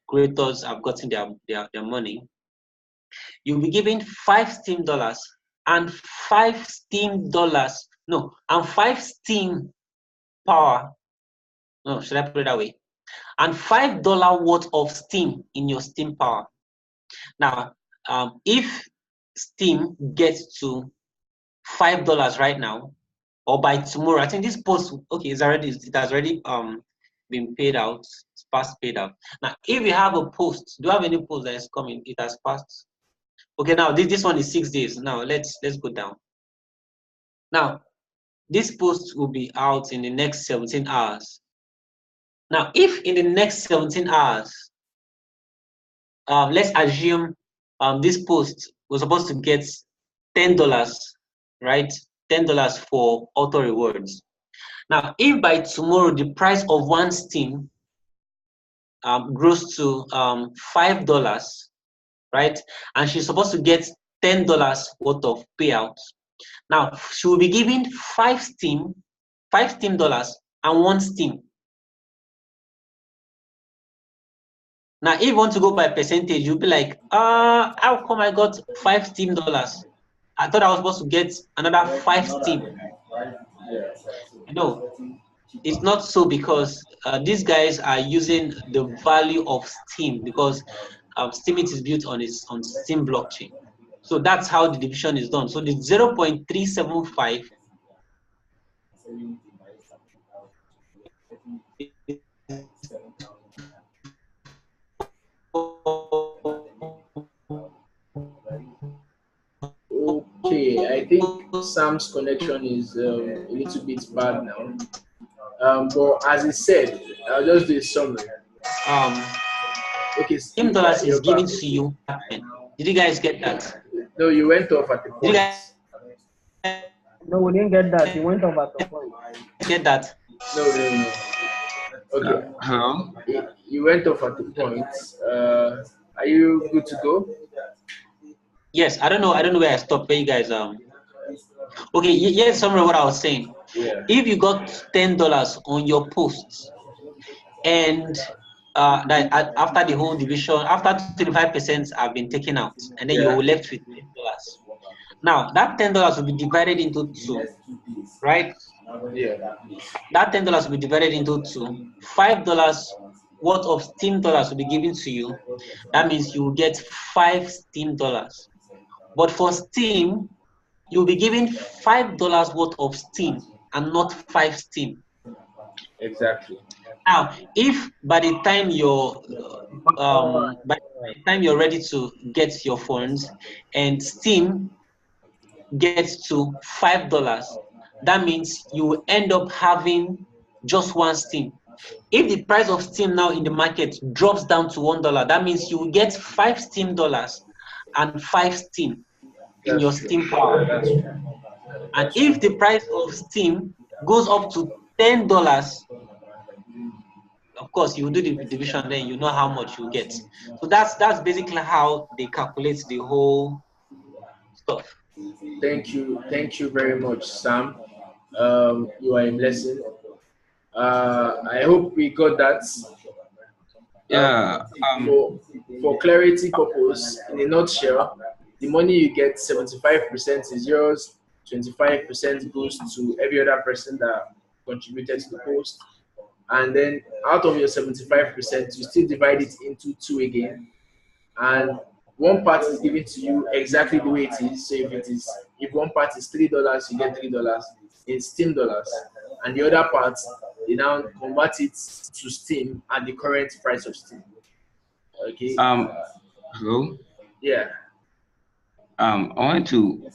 creators have gotten their money, you'll be given 5 Steam dollars and 5 Steam dollars. No, and 5 Steam power. No, should I put it that way? And $5 worth of Steam in your Steam power. Now, if Steam gets to $5 right now, or by tomorrow, I think this post it has already been paid out, it's past paid out. Now, if you have a post, do you have any post that is coming? It has passed. Okay, now this one is 6 days. Now let's go down. Now, this post will be out in the next 17 hours. Now, if in the next 17 hours, let's assume this post was supposed to get $10, right? $10 for auto rewards. Now, if by tomorrow the price of one Steem grows to $5, right? And she's supposed to get $10 worth of payout. Now, she will be given five Steem dollars and one Steem. Now, if you want to go by percentage, you'll be like, how come I got five Steem dollars? I thought I was supposed to get another five Steem. No, it's not so, because these guys are using the value of Steem, because Steemit is built on Steem blockchain. So that's how the division is done. So the 0.375 Okay, I think Sam's connection is a little bit bad now. But as he said, I'll just do a summary. Okay, Steem dollars is you're given back. to you. Did you guys get that? No, you went off at the Did you point. guys No, we didn't get that. You went over the point. get that? No. Okay, Hello? you went off at the point. Are you good to go? Yes, I don't know where I stopped. Where you guys okay, here's summary of what I was saying. Yeah. If you got $10 on your posts, and that after the whole division, after 25% have been taken out, and then you're left with $10. Now that $10 will be divided into two, right? Yeah. That $10 will be divided into two. $5 worth of Steem dollars will be given to you. That means you will get 5 Steem dollars. But for Steem, you'll be given $5 worth of Steem and not 5 Steem. Exactly. Now, if by the time you're ready to get your funds and Steem gets to $5, that means you will end up having just one Steem. If the price of Steem now in the market drops down to $1, that means you will get 5 Steem dollars and 5 Steem in your Steem power. And if the price of Steem goes up to $10, of course, you do the division, then you know how much you get. So that's basically how they calculate the whole stuff. Thank you very much, Sam. You are a blessing. I hope we got that. Yeah. For clarity purpose, in a nutshell, the money you get, 75% is yours, 25% goes to every other person that contributed to the post, and then out of your 75%, you still divide it into two again, and one part is given to you exactly the way it is. So if one part is $3, you get $3 in Steem dollars, and the other part they now convert it to Steem at the current price of Steem. Okay. Hello. Yeah. I wanted to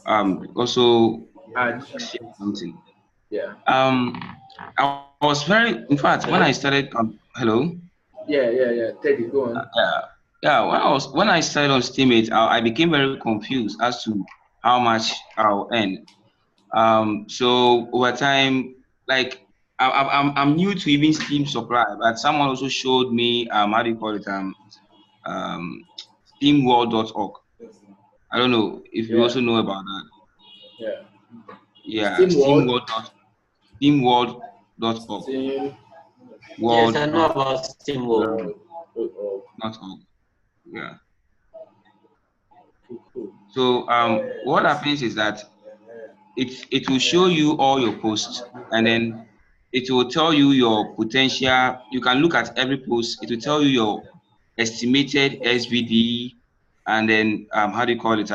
also Add. say something. Yeah. I was very, in fact, when I started. Hello. Yeah. Teddy, go on. Yeah. When I started on Steemit, I became very confused as to how much I'll earn. So over time, like I'm new to even Steam supply, but someone also showed me how do you call it steamworld.org. I don't know if you also know about that. Yeah. Yeah, Steamworld. steamworld.org. Steam. Yes, I know about Steamworld. Not org. Yeah. Cool. So what happens is that it will show you all your posts, and then it will tell you your potential. You can look at every post. It will tell you your estimated SVD, and then how do you call it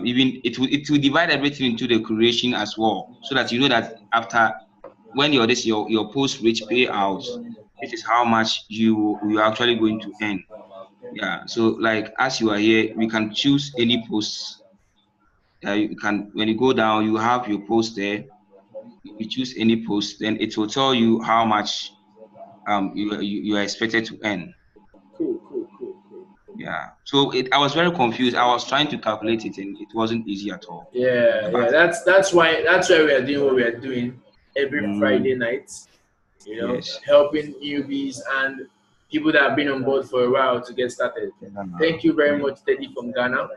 even it will divide everything into the creation as well, so that you know that after when your post reach payout, this is how much you are actually going to earn. Yeah. So like as you are here, we can choose any posts. You can, when you go down, you have your post there. You choose any post, then it will tell you how much you are expected to earn. Cool, cool, cool, cool. Yeah. So I was very confused. I was trying to calculate it, and it wasn't easy at all. Yeah, But yeah. That's why we are doing what we are doing every Friday mm, night. yes. Helping newbies and people that have been on board for a while to get started. Yeah. Thank you very much, Teddy from Ghana.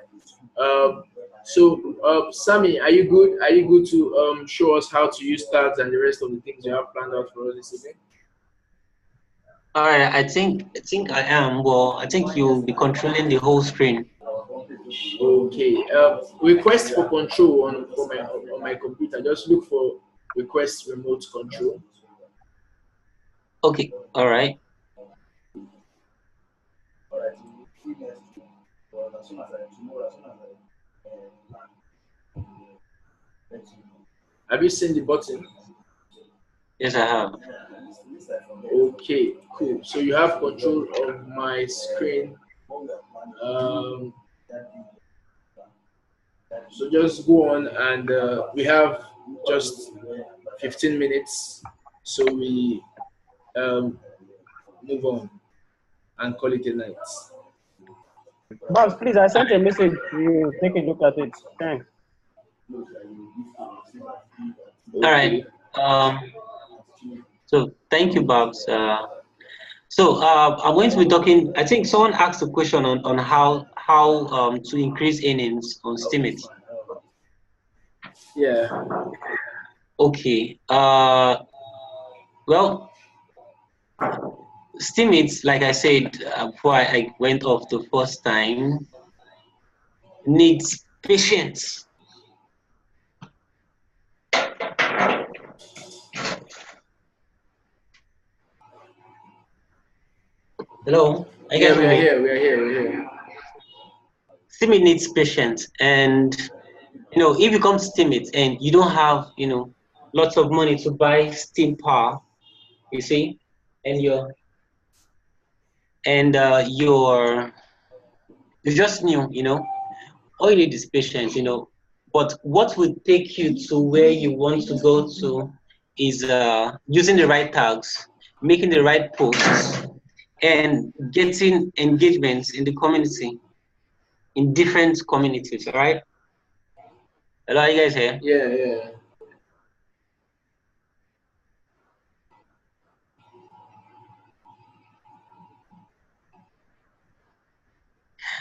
Sammy, are you good? Are you good to show us how to use tags and the rest of the things you have planned out for us this evening? All right, I think I am. Well, I think you'll be controlling the whole screen. Okay. Request for control on my computer. Just look for request remote control. Okay, all right. Have you seen the button? Yes, I have. Okay, cool. So you have control of my screen. Um, so just go on, and we have just 15 minutes. So we um, move on and call it a night. Boss, please, I sent a message to you. Take a look at it. Thanks. All right. So thank you, Babs. I'm going to be talking. I think someone asked a question on how to increase earnings on Steemit. Yeah. Okay. Well, Steemit, like I said before I went off the first time, needs patience. Hello, are you Yeah, guys we with are me? here. We are here. We're here. Steemit needs patience, and if you come to Steemit and you don't have lots of money to buy steam power, you see, and you're just new, all you need is patience, but what would take you to where you want to go to is using the right tags, making the right posts, and getting engagements in the community, in different communities. All right, hello, are you guys here? Yeah, yeah.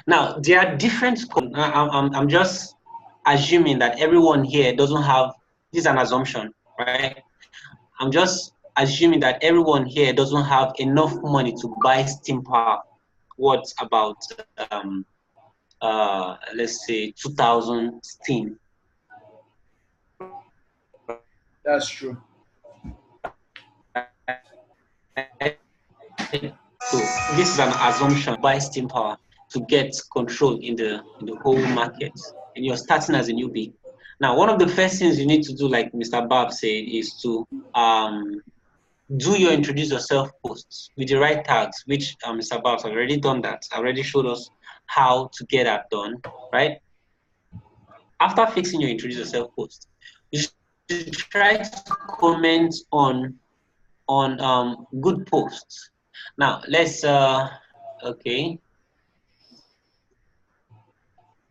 Now there are different I'm just assuming that everyone here doesn't have, this is an assumption, right? I'm just assuming that everyone here doesn't have enough money to buy steam power. What's about let's say 2,000 steam. That's true. So this is an assumption. Buy steam power to get control in the whole market, and you're starting as a newbie. Now, one of the first things you need to do, like Mr. Barb said, is to do your introduce yourself posts with the right tags, which Mr. Babs has already done that. Already showed us how to get that done, right? After fixing your introduce yourself post, you should try to comment on good posts. Now let's okay,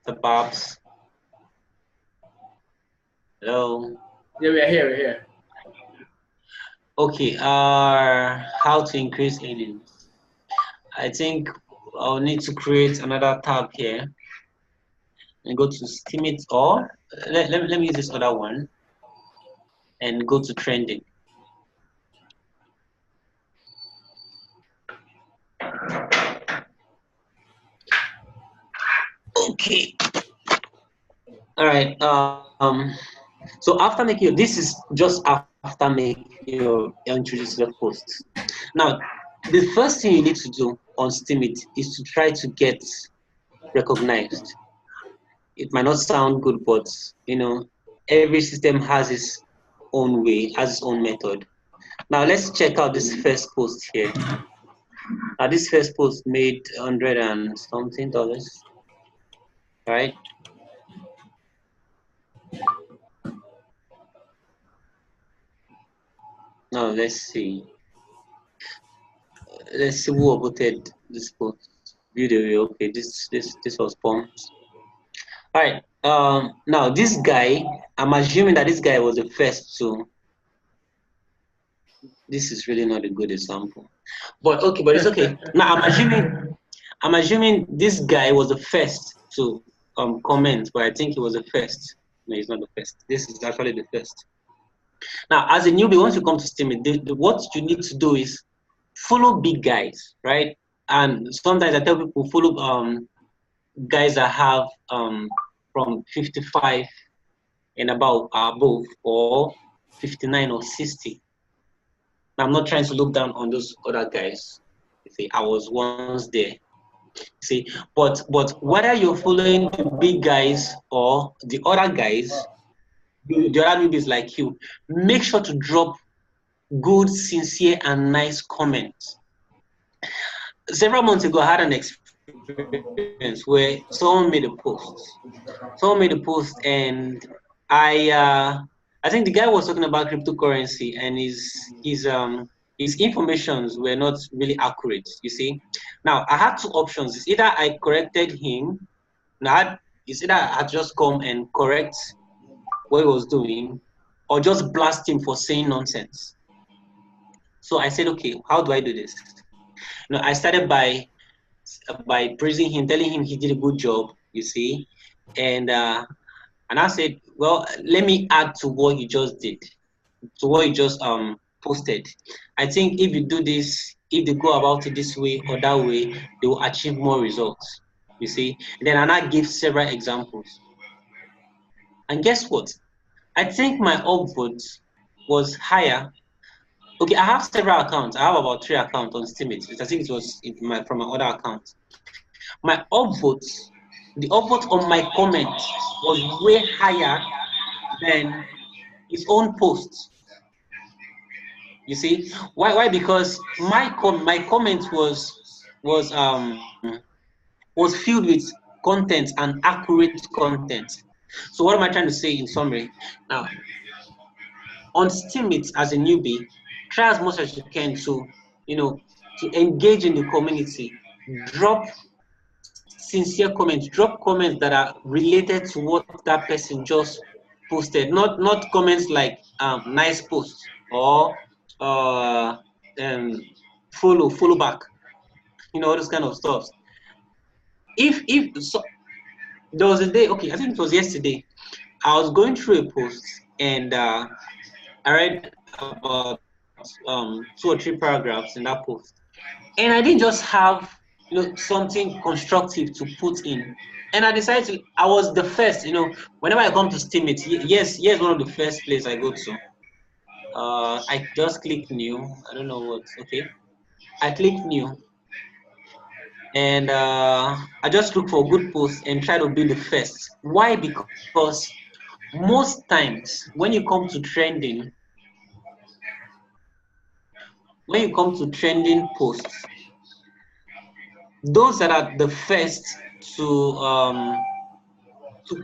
the Babs. Hello. Yeah, we are here. We're here. Okay. How to increase earnings? I think I'll need to create another tab here and go to Steemit, or let me use this other one and go to trending. Okay. All right. So after making this is just after making your introduce your post. Now, the first thing you need to do on Steemit is to try to get recognized. It might not sound good, but every system has its own way, has its own method. Now let's check out this first post here. Now this first post made $100 and something, right? Now let's see. Let's see who uploaded this post. Video. Okay, this was pumped. All right. Now this guy, I'm assuming that this guy was the first to. This is really not a good example, but okay, but it's okay. Now I'm assuming this guy was the first to comment, but I think he was the first. No, he's not the first. This is actually the first. Now, as a newbie, once you come to Steam, what you need to do is follow big guys, right? And sometimes I tell people follow guys that have from 55 and above, or 59 or 60. I'm not trying to look down on those other guys. You see, I was once there. See, but whether you're following the big guys or the other guys, the other newbies like you, make sure to drop good, sincere, and nice comments. Several months ago, I had an experience where someone made a post. And I think the guy was talking about cryptocurrency, and his informations were not really accurate. You see, now I had two options. It's either I corrected him. It's either I had just come and correct what he was doing, or just blast him for saying nonsense. So I said, okay, how do I do this? I started by praising him, telling him he did a good job. You see, and I said, well, let me add to what you just did, to what you just posted. I think if you do this, if they go about it this way or that way, they will achieve more results. You see, and then I give several examples. And guess what? I think my upvote was higher. Okay, I have several accounts. I have about 3 accounts on Steemit. I think it was from my other account. My upvotes, the upvote on my comment was way higher than his own post. You see why? Because my comment was filled with content and accurate content. So what am I trying to say in summary? Now, on Steemit as a newbie, try as much as you can to engage in the community. Drop sincere comments. Drop comments that are related to what that person just posted. Not comments like nice post or follow back. All those kind of stuff. If so, there was a day. Okay, I think it was yesterday. I was going through a post and I read about 2 or 3 paragraphs in that post, and I didn't just have something constructive to put in, and I decided I was the first. Whenever I come to Steemit, yes, one of the first place I go to. I just click new. I don't know what. Okay, I click new, and I just look for good posts and try to be the first. Why? Because most times when you come to trending posts, those that are the first to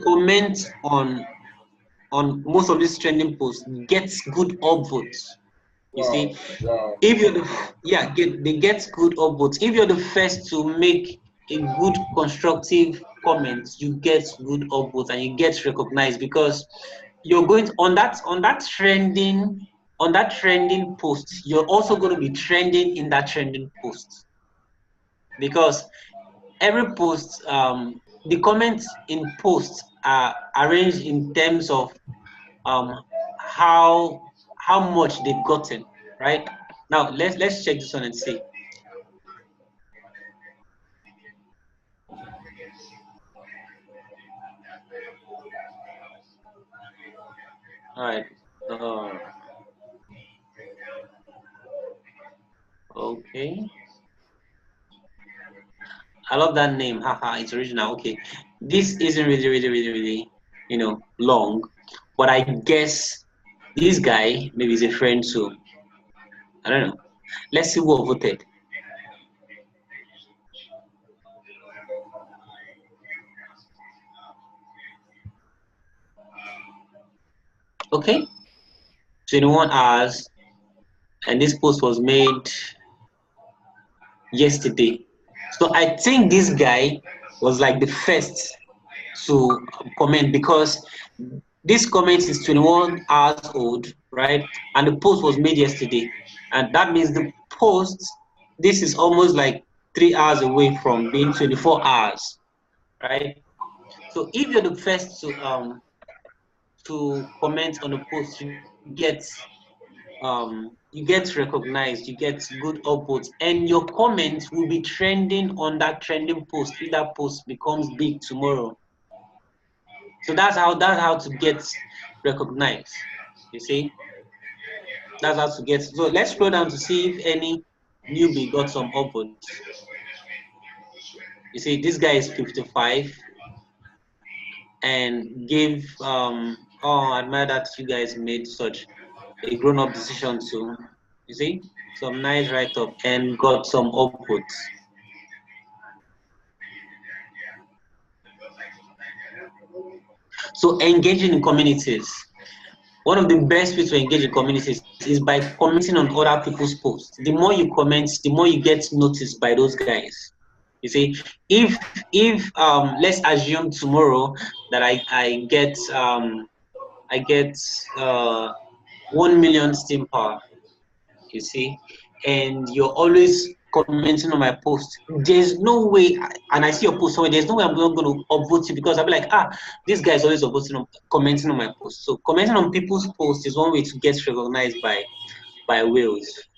comment on most of these trending posts gets good upvotes. You see, if you're they get good upvotes. If you're the first to make a good constructive comment, you get good upvotes and you get recognized, because you're going to, on that trending post, you're also going to be trending in that trending post, because every post, the comments in posts are arranged in terms of how much they've gotten, right? Now let's check this one and see. All right. Okay. I love that name. Haha, it's original. Okay. This isn't really, long, but I guess this guy maybe is a friend too. I don't know. Let's see who voted. Okay, 21 hours, and this post was made yesterday. So I think this guy was like the first to comment, because this comment is 21 hours old, right? And the post was made yesterday. And that means the post, this is almost like 3 hours away from being 24 hours, right? So if you're the first to comment on a post, you get recognized, you get good upvotes, and your comment will be trending on that trending post if that post becomes big tomorrow. So that's how to get recognized. You see, that's how to get. So let's scroll down to see if any newbie got some upvotes. You see, this guy is 55 and gave oh, I admire that you guys made such a grown-up decision to, you see, some nice write-up and got some upvotes. So engaging in communities. One of the best ways to engage in communities is by commenting on other people's posts. The more you comment, the more you get noticed by those guys. You see, if let's assume tomorrow that I get 1 million Steam power, you see, and you're always commenting on my post, there's no way, and I see your post somewhere, there's no way I'm not going to upvote you, because I'll be like, this guy is always commenting on my post. So commenting on people's posts is one way to get recognized by whales,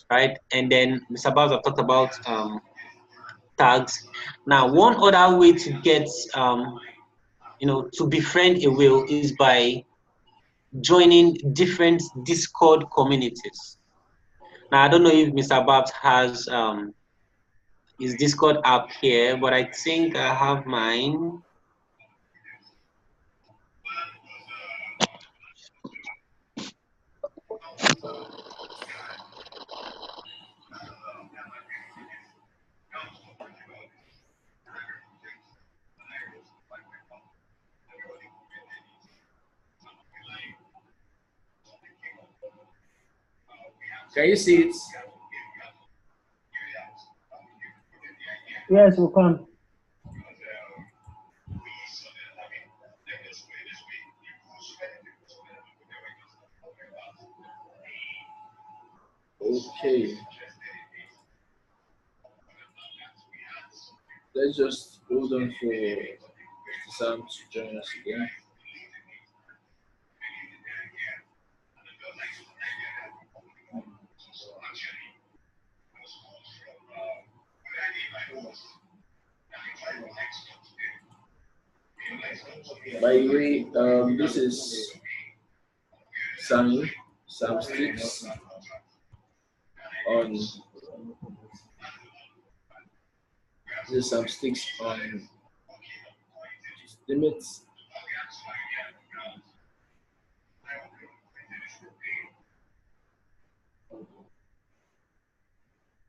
right? And then Mr. Bowser talked about tags. Now, one other way to get to befriend a whale is by joining different Discord communities. Now, I don't know if Mr. Babs has his Discord app here, but I think I have mine. Can you see it? Yes, we can. Okay. Let's just hold on for Sam to join us again. By the way, this is Sam Sticks on Sam Sticks on Limits.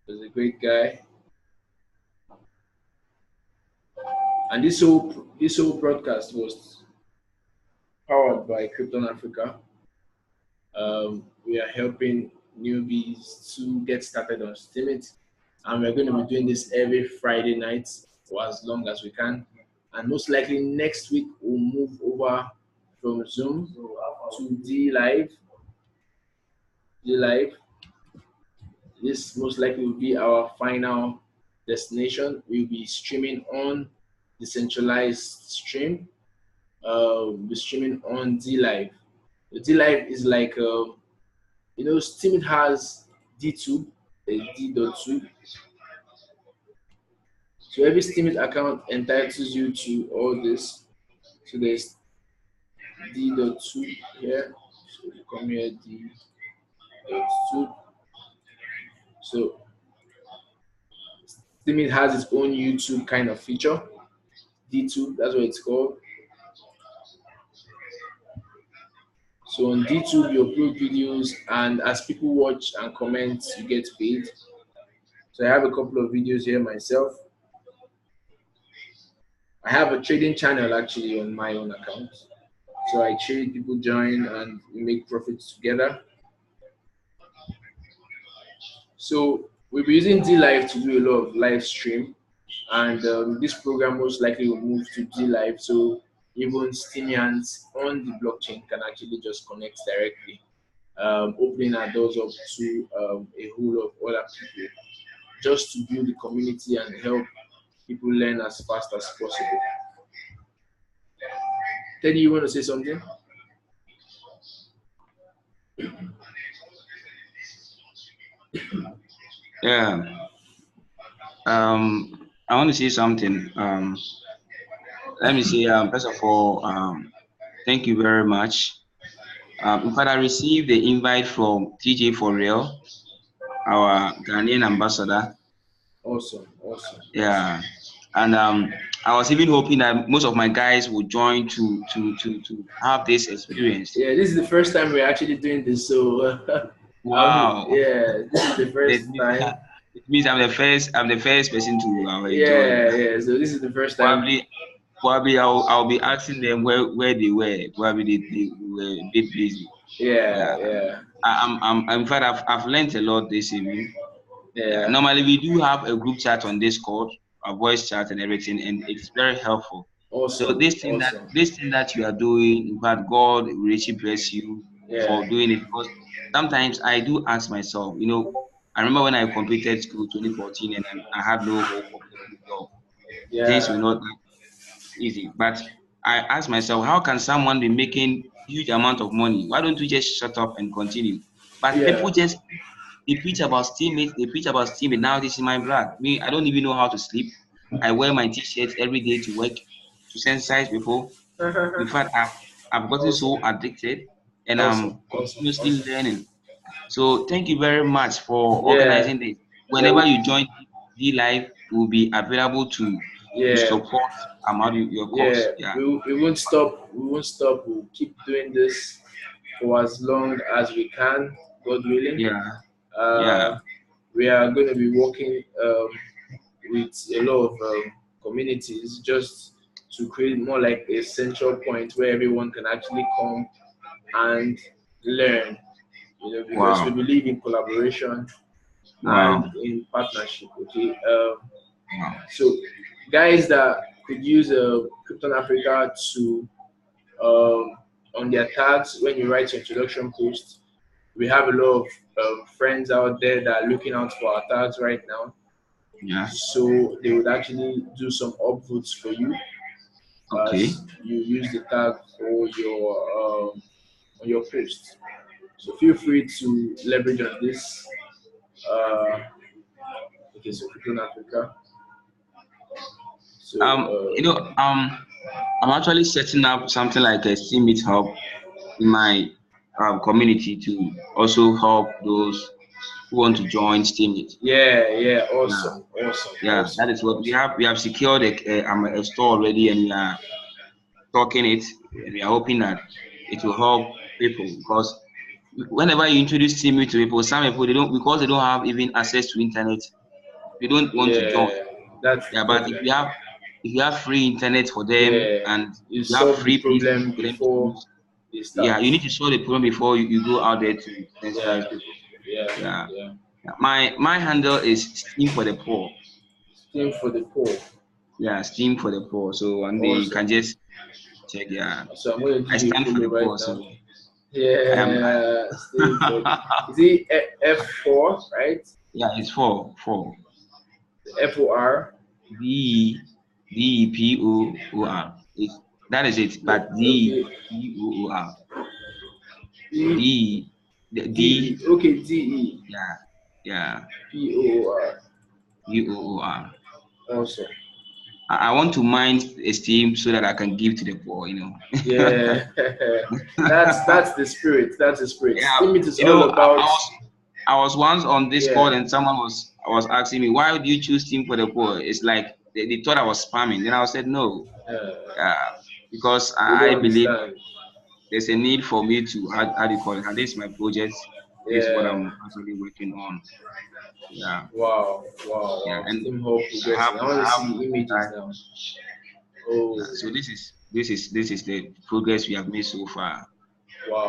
He's a great guy. And this whole broadcast was powered by Krypton Africa. We are helping newbies to get started on Steemit, and we're going to be doing this every Friday night for as long as we can. And most likely next week we'll move over from Zoom to D Live. This most likely will be our final destination. We'll be streaming on decentralized stream. We'll be streaming on D Live. The D Live is like Steemit has D2, D.2. So every Steemit account entitles you to all this. So there's D.2 here. So if you come here, D.2. So Steemit has its own YouTube kind of feature. D2, that's what it's called. So on DTube, you upload videos, and as people watch and comment, you get paid. So I have a couple of videos here myself. I have a trading channel actually on my own account. So I trade, people join, and we make profits together. So we'll be using D Live to do a lot of live stream, and this program most likely will move to D Live. So even Steemians on the blockchain can actually just connect directly, opening our doors up to a whole lot of other people, just to build the community and help people learn as fast as possible. Teddy, you want to say something? Yeah. I want to say something. Let me say, first of all, thank you very much. In fact, I received the invite from TJ for real, our Ghanaian ambassador. Awesome, awesome. Yeah, and I was even hoping that most of my guys would join to have this experience. Yeah, this is the first time we're actually doing this, so Wow. yeah, this is the It first means, time. it means I'm the first person to join. Yeah. So this is the first time. Probably I'll be asking them where they were. Probably they were a bit busy. Yeah. Yeah. In fact, I've learned a lot this evening. Yeah. Yeah. Normally we do have a group chat on Discord, a voice chat and everything, and it's very helpful. So Awesome. this thing that you are doing, in fact, God will really bless you Yeah. for doing it, because sometimes I do ask myself, I remember when I completed school 2014 and I had no hope of getting a job. Things were Yeah. not that easy. But I asked myself, how can someone be making huge amount of money? Why don't we just shut up and continue? But Yeah. people just they preach about teammates, they preach about teammates. Now this is my brand. Me, I don't even know how to sleep. I wear my t-shirts every day to work to sensitize people. In fact, I've gotten so Awesome. addicted and Awesome. I'm Awesome. continuously Awesome. learning. So thank you very much for Yeah. organizing this. Yeah. Whenever you join D Live, we'll be available to Yeah. support your Yeah. cause. Yeah. We won't stop. We won't stop. We'll keep doing this for as long as we can, God willing. Yeah. Uh, Yeah. we are going to be working with a lot of communities just to create more like a central point where everyone can actually come and learn, because we Wow. believe in collaboration and Wow. in partnership. Okay, Wow. so guys that could use Krypton Africa to on their tags when you write your introduction post. We have a lot of friends out there that are looking out for our tags right now. Yeah. So they would actually do some upvotes for you Okay. as you use the tag for on your post. So feel free to leverage on this. Uh, okay, so Crypto in Africa. So You know, I'm actually setting up something like a Steam Meet Hub in my community to also help those who want to join Steam Meet. yeah, Yeah, yeah, awesome, that is what we awesome. have. We have secured a store already, and we are talking it. And we are hoping that it will help people, because whenever you introduce Steam Meet to people, some people they don't, because they don't have even access to internet. They don't want to join. Yeah, that's the Yeah, but problem. if you have free internet for them Yeah, and you you have solve the free places problem for them to before use, they yeah, start. you need to solve the problem before you go out there to Yeah, sensitize people. yeah, Yeah. yeah. Yeah. My handle is Steam for the Poor. Steam for the poor. Yeah, Steam for the Poor. So one day you can Awesome. just check. Yeah, So I'm going to I give you a stand for follow the right poor. now. So I am. Yeah, Steam for. Is it F4, right? Yeah, it's for FOR. DPOOR. That is it. Yeah, But okay. DPOOR. E D D E. Okay, D E yeah, yeah, P O O R. POOR. Awesome. I want to mine Steam so that I can give to the poor. Yeah, that's the spirit. That's the spirit. Yeah, Steam it is all about. I was once on Discord Yeah. and someone was asking me, why would you choose Steam for the poor? It's like they thought I was spamming. Then I said no, Uh, because they I don't believe, understand. there's a need for me to how do you call it? At least my project is what Yeah. I'm actually working on. Yeah, Wow. yeah, and Steam Hall progressing. I want I to have see images that. now. Oh. Yeah, so this is the progress we have made so far.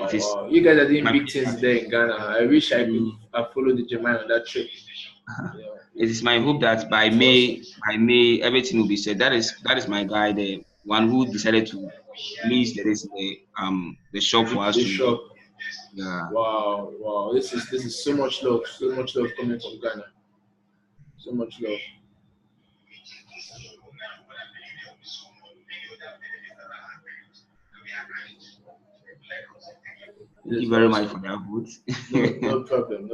It is Wow. You guys are doing my big things there in Ghana. I wish I could mm, have followed the German on that trip. You know, it is my hope that it's awesome. By May everything will be set. That is my guy, the one who decided to lease the shop for us The to. shop. Yeah. Wow. This is so much love coming from Ghana. So much love. Thank This you is very much awesome. for that vote. No problem.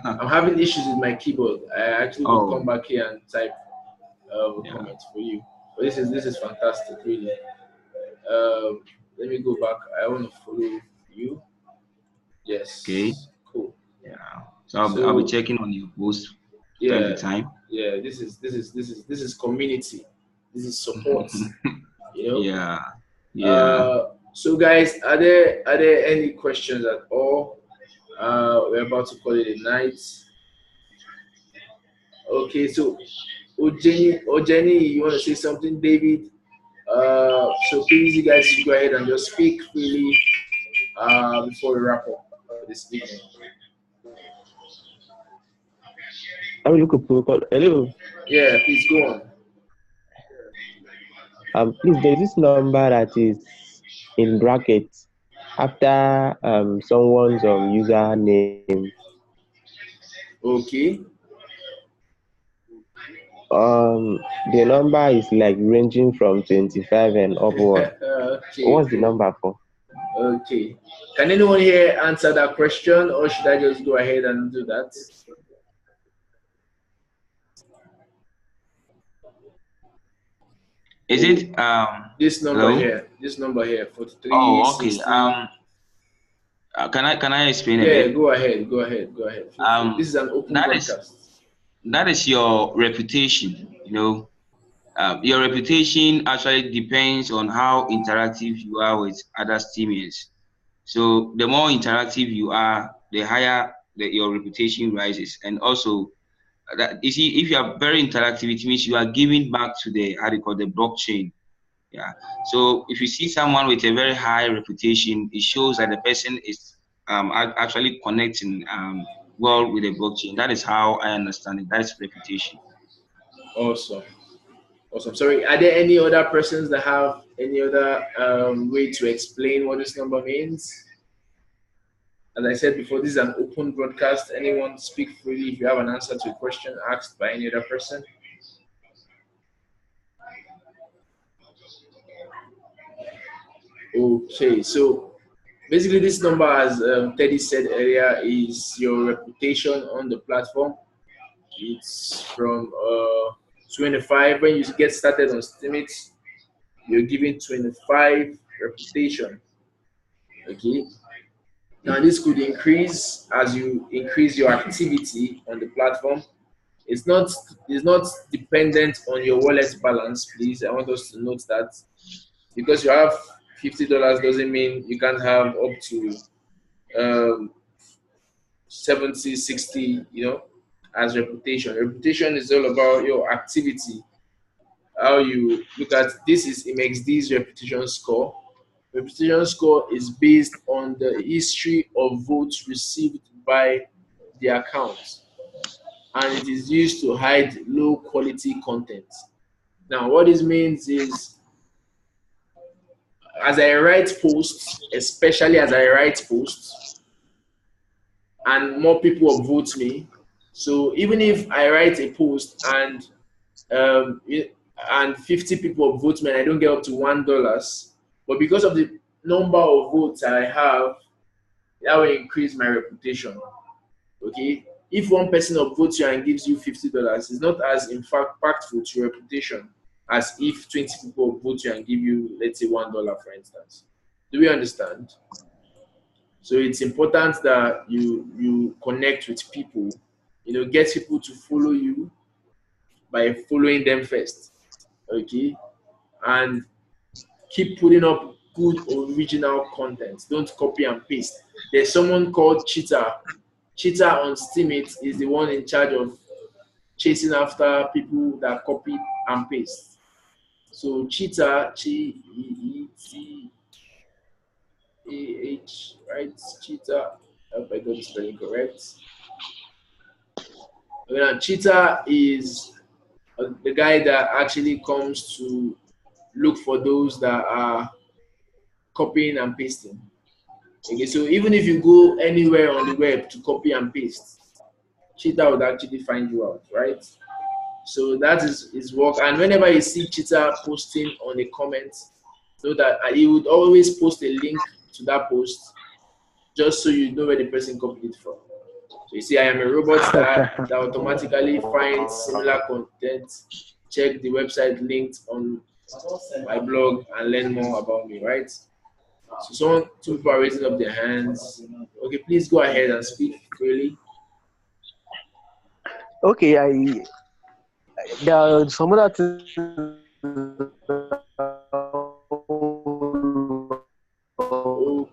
I'm having issues with my keyboard. I actually would come Oh, back here and type a yeah. comment for you. But this is fantastic, really. Let me go back. I want to follow you. Okay. Yes, cool. Yeah. So I'll be So checking on your post time to yeah, time. this is community. This is support. You know. Yeah. Yeah. So guys, are there any questions at all? We're about to call it a night. Okay, so Ojeni, you want to say something, David? So please, you guys should go ahead and just speak freely before we wrap up for this evening. I will look at protocol. Hello. Yeah, please go on. Please, there is this number that is in brackets after someone's username. Okay. The number is like ranging from 25 and upward. Okay, What's the number for? okay. Can anyone here answer that question, or should I just go ahead and do that? Is Oh, it this number hello? here, this number here, 43, Oh, okay. 60. Can I explain a Yeah, bit? go ahead. Feel free. This Um, is an open that is broadcast. that is your reputation. Your reputation actually depends on how interactive you are with other teammates. So the more interactive you are, the higher your reputation rises. And also, that you see, if you are very interactive, it means you are giving back to the how do you call the blockchain. Yeah. So if you see someone with a very high reputation, it shows that the person is actually connecting well with the blockchain. That is how I understand it. That is reputation. Awesome. Sorry, are there any other persons that have any other way to explain what this number means? As I said before, this is an open broadcast. Anyone speak freely if you have an answer to a question asked by any other person. Okay, so basically this number, as Teddy said earlier, is your reputation on the platform. It's from 25. When you get started on Steemit, you're given 25 reputation. Okay. Now this could increase as you increase your activity on the platform. It's not it's not dependent on your wallet balance, please. I want us to note that because you have $50 doesn't mean you can't have up to um, 70, 60, as reputation. Reputation is all about your activity, how you look at this is MXD's reputation score. Reputation score is based on the history of votes received by the account, and it is used to hide low quality content. Now, what this means is as I write posts, especially as I write posts, and more people vote me. So even if I write a post um, and 50 people vote me and I don't get up to $1, but because of the number of votes I have, that will increase my reputation. Okay, if one person upvotes you and gives you $50, it's not as impactful to your reputation as if 20 people vote you and give you, let's say, $1, for instance. Do we understand? So it's important that you connect with people, get people to follow you by following them first. Okay, and keep putting up good original content. Don't copy and paste. There's someone called Cheetah. Cheetah on Steemit is the one in charge of chasing after people that copy and paste. So Cheetah, Cheetah, right? Cheetah. I hope I got the spelling correct. Cheetah is the guy that actually comes to look for those that are copying and pasting. Okay, so even if you go anywhere on the web to copy and paste, Cheetah would actually find you out, right? So that is his work. And whenever you see Cheetah posting on a comment, know that he would always post a link to that post just so you know where the person copied it from. So you see, I am a robot that automatically finds similar content, check the website linked on my blog, and learn more about me, right? So two people are raising up their hands. Okay, please go ahead and speak freely. Okay, there are some other things.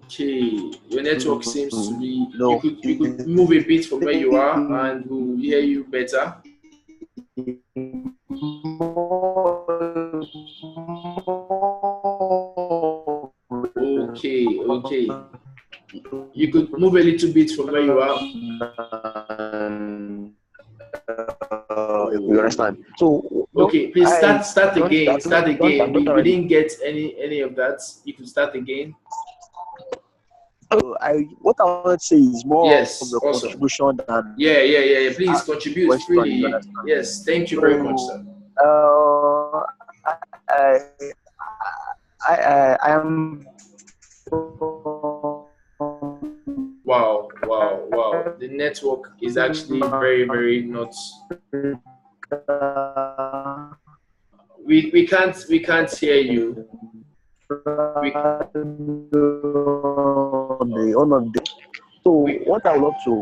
Okay, your network seems to be. You could move a bit from where you are, and we'll hear you better. Okay. You could move a little bit from where you are. You understand? So okay, please start again. Start again. We didn't get any of that. You could start again. What I want to say is more of the awesome. contribution than yeah. Please contribute freely. Yes, thank you very much, sir. I am. Wow. The network is actually very not. We can't hear you. So what I would love to.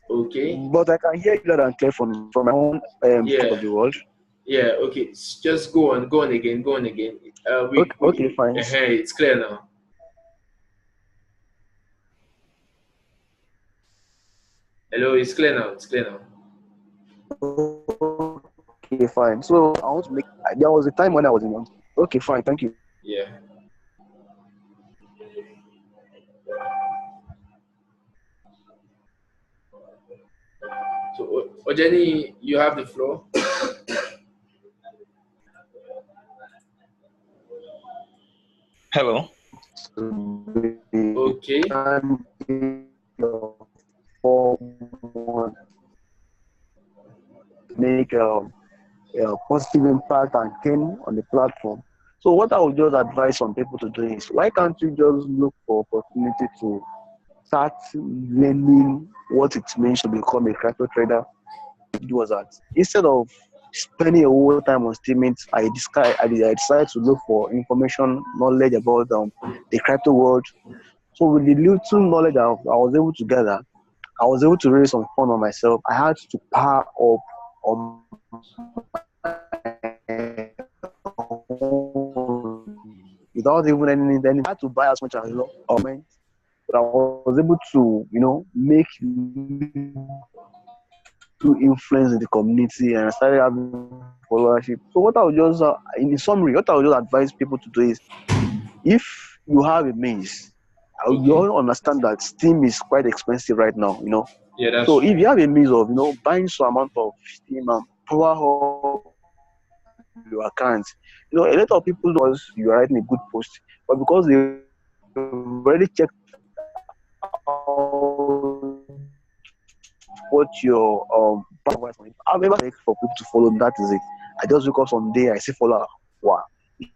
Okay. But I can hear you loud and clear from my own part of the world. Yeah. Okay. Just go on again. Okay, fine. It's clear now. Hello, it's clear now. Okay, fine. So I want to make. There was a time when I was in. Okay, fine. Thank you. Yeah. So, Ojeni, you have the floor. Hello. Okay. Make a positive impact and gain on the platform. So what I would just advise some people to do is, why can't you just look for opportunity to start learning what it means to become a crypto trader? Do was that instead of spending a whole time on Steemit, I decided to look for information, knowledge about the crypto world. So with the little knowledge I was able to gather, I was able to raise some fund on myself. I had to power up on without even anything. I had to buy as much as but I was able to, make to influence in the community, and I started having followership. So what I would just, in summary, what I would just advise people to do is, if you have a means, you all understand that Steem is quite expensive right now, Yeah, that's so true. if you have a means of, buying some amount of Steem and power up your account, a lot of people know you are writing a good post, but because they already checked out what your power is, I've never like for people to follow. That is it. I just wake up someday, I see follow. Wow,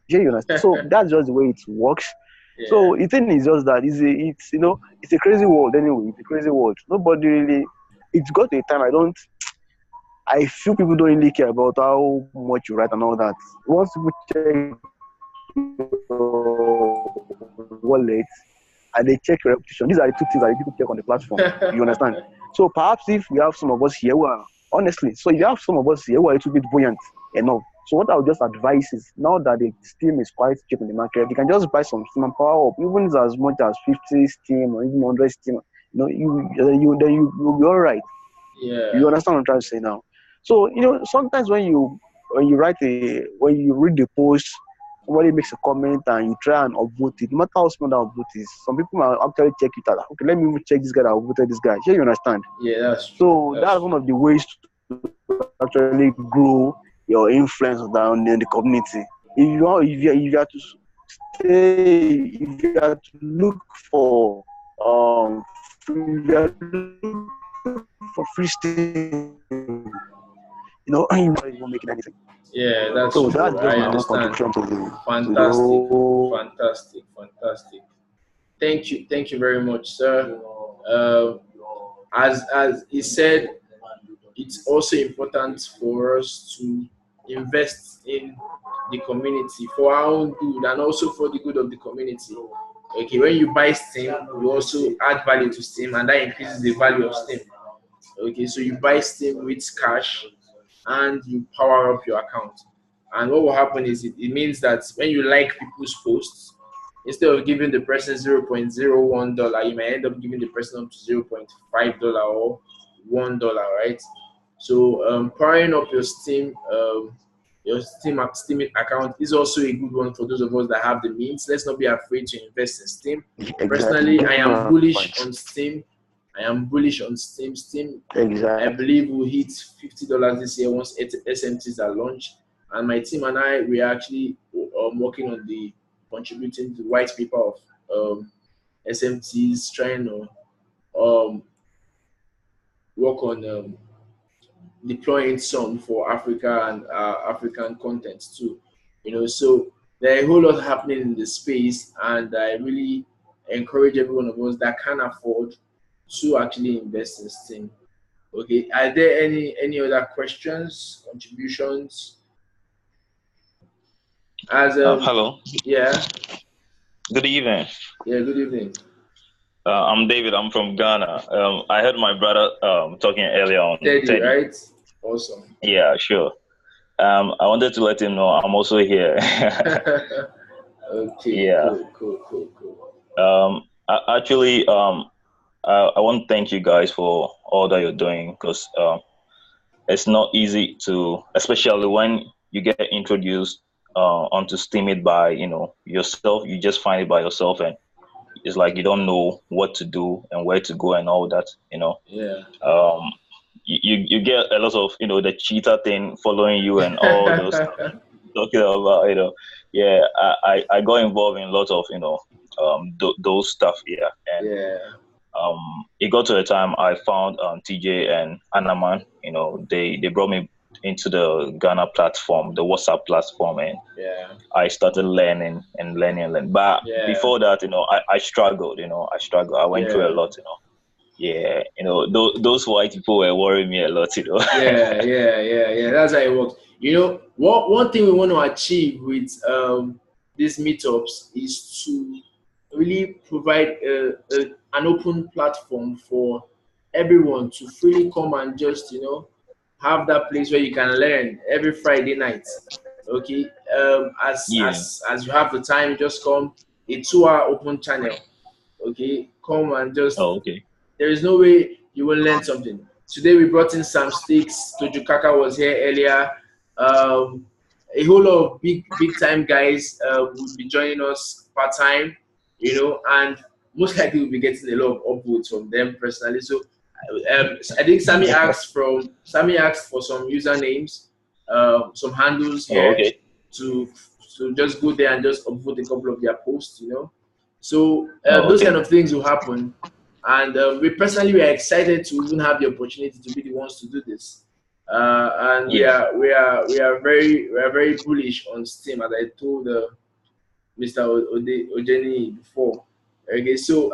you understand? So that's just the way it works. Yeah. So the thing is just that it's a crazy world anyway. It's a crazy world. Nobody really. It's got to a time I feel people don't really care about how much you write and all that. Once people check your wallet and they check your reputation, these are the two things that people check on the platform. You understand? So perhaps if we have some of us here who are honestly, so if you have some of us here who are a little bit buoyant enough So what I would just advise is, now that the Steam is quite cheap in the market, you can just buy some Steam and power up, even as much as 50 Steam or even 100 Steam. You'll be all right. Yeah. You understand what I'm trying to say now? So sometimes when you when you read the post, somebody makes a comment and you try and upvote it. No matter how small that upvote is, some people might actually check it out. Okay, let me even check this guy that upvoted this guy. Sure, you understand? Yeah, that's true. So that's one of the ways to actually grow your influence down in the community. If you have to stay, if you have to look for if you are looking for free Steam, you're not even making anything. Yeah, that's So true. that's just I my own understand. contribution to the Fantastic, fantastic. Thank you very much, sir. As he said, it's also important for us to invest in the community for our own good and also for the good of the community. Okay, when you buy Steam, you also add value to Steam, and that increases the value of Steam. Okay, so you buy Steam with cash and you power up your account. And what will happen is it means that when you like people's posts, instead of giving the person $0.01, you may end up giving the person up to $0.5 or $1, right? So powering up your Steam account is also a good one for those of us that have the means. Let's not be afraid to invest in Steam. exactly. Personally, I am bullish on Steam. Steam, I Exactly. believe will hit $50 this year once SMTs are launched. And my team and I, we are actually working on the contributing to the white paper of SMTs, trying to work on deploying some for Africa and African content too. So there are a whole lot happening in the space, and I really encourage every one of us that can afford to actually invest in Steam. Okay, are there any other questions, contributions? As Hello. yeah, Good evening. yeah. Good evening. I'm David. I'm from Ghana. I heard my brother talking earlier on Teddy, Teddy. right? Awesome. Yeah, sure. I wanted to let him know I'm also here. Okay, Yeah. cool. Actually, I want to thank you guys for all that you're doing, because it's not easy to, especially when you get introduced onto Steemit by yourself. You just find it by yourself, and it's like you don't know what to do and where to go and all that. Yeah. Um, you get a lot of the cheetah thing following you and all those stuff talking about. Yeah, I got involved in a lot of those stuff. Yeah, and Yeah. it got to a time I found TJ and Anaman. They brought me into the Ghana platform, the WhatsApp platform, and Yeah. I started learning and learning. But Yeah. before that, I struggled. I struggled. I went through a Yeah. lot. Yeah, those white people were worrying me a lot. Yeah. That's how it works. What one thing we want to achieve with these meetups is to really provide an open platform for everyone to freely come and just have that place where you can learn every Friday night. Okay, as Yeah. as you have the time, just come, a 2 hour open channel. Okay, come and just, Oh, okay. there is no way you will learn something. Today we brought in Sam Sticks. Tojo Kaka was here earlier. A whole lot of big time guys will be joining us part time, and most likely we'll be getting a lot of upvotes from them personally. So I think Sammy asked for some usernames, some handles Oh, here okay. to just go there and just upvote a couple of their posts. So Oh, those kind okay. of things will happen, and we are excited to even have the opportunity to be the ones to do this. And we Yeah. are very bullish on Steam, as I told Mr. Ojeni before. Okay, so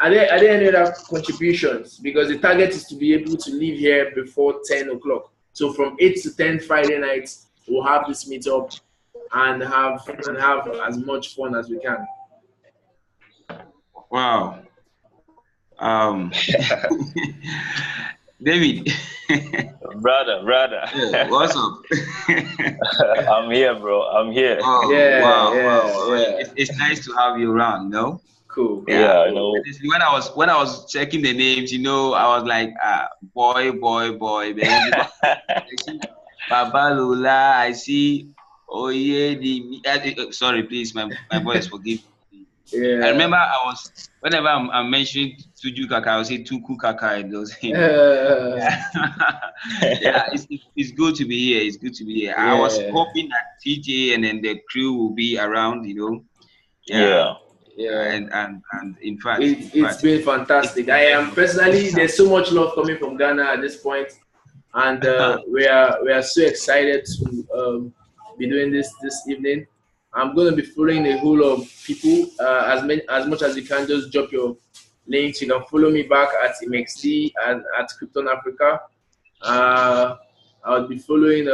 are there any other contributions? Because the target is to be able to leave here before 10 o'clock. So from 8 to 10 Friday nights, we'll have this meetup and have as much fun as we can. Wow. Um, David. Brother. Yeah, what's up? I'm here, bro. I'm here. Oh, Yeah, wow, yeah, wow. yeah. It's nice to have you around, no? Cool. Yeah. Yeah, I know. Honestly, when I was checking the names, I was like, boy, man. Because I see Baba Lula, I see Oye sorry, please, my voice, forgive me. I Yeah. remember whenever I'm mentioning Tuju Kaka, I will say Tuku Kaka and those, Yeah, it's good to be here. It's good to be here. I was Yeah. hoping that TJ and then the crew will be around, Yeah. Yeah. Yeah. And in fact, It's been it's fantastic. been I am heavy. personally, there's so much love coming from Ghana at this point, and we are so excited to be doing this evening. I'm going to be following a whole lot of people. As much as you can, just drop your links. You can follow me back at MXD and at Krypton Africa. I'll be following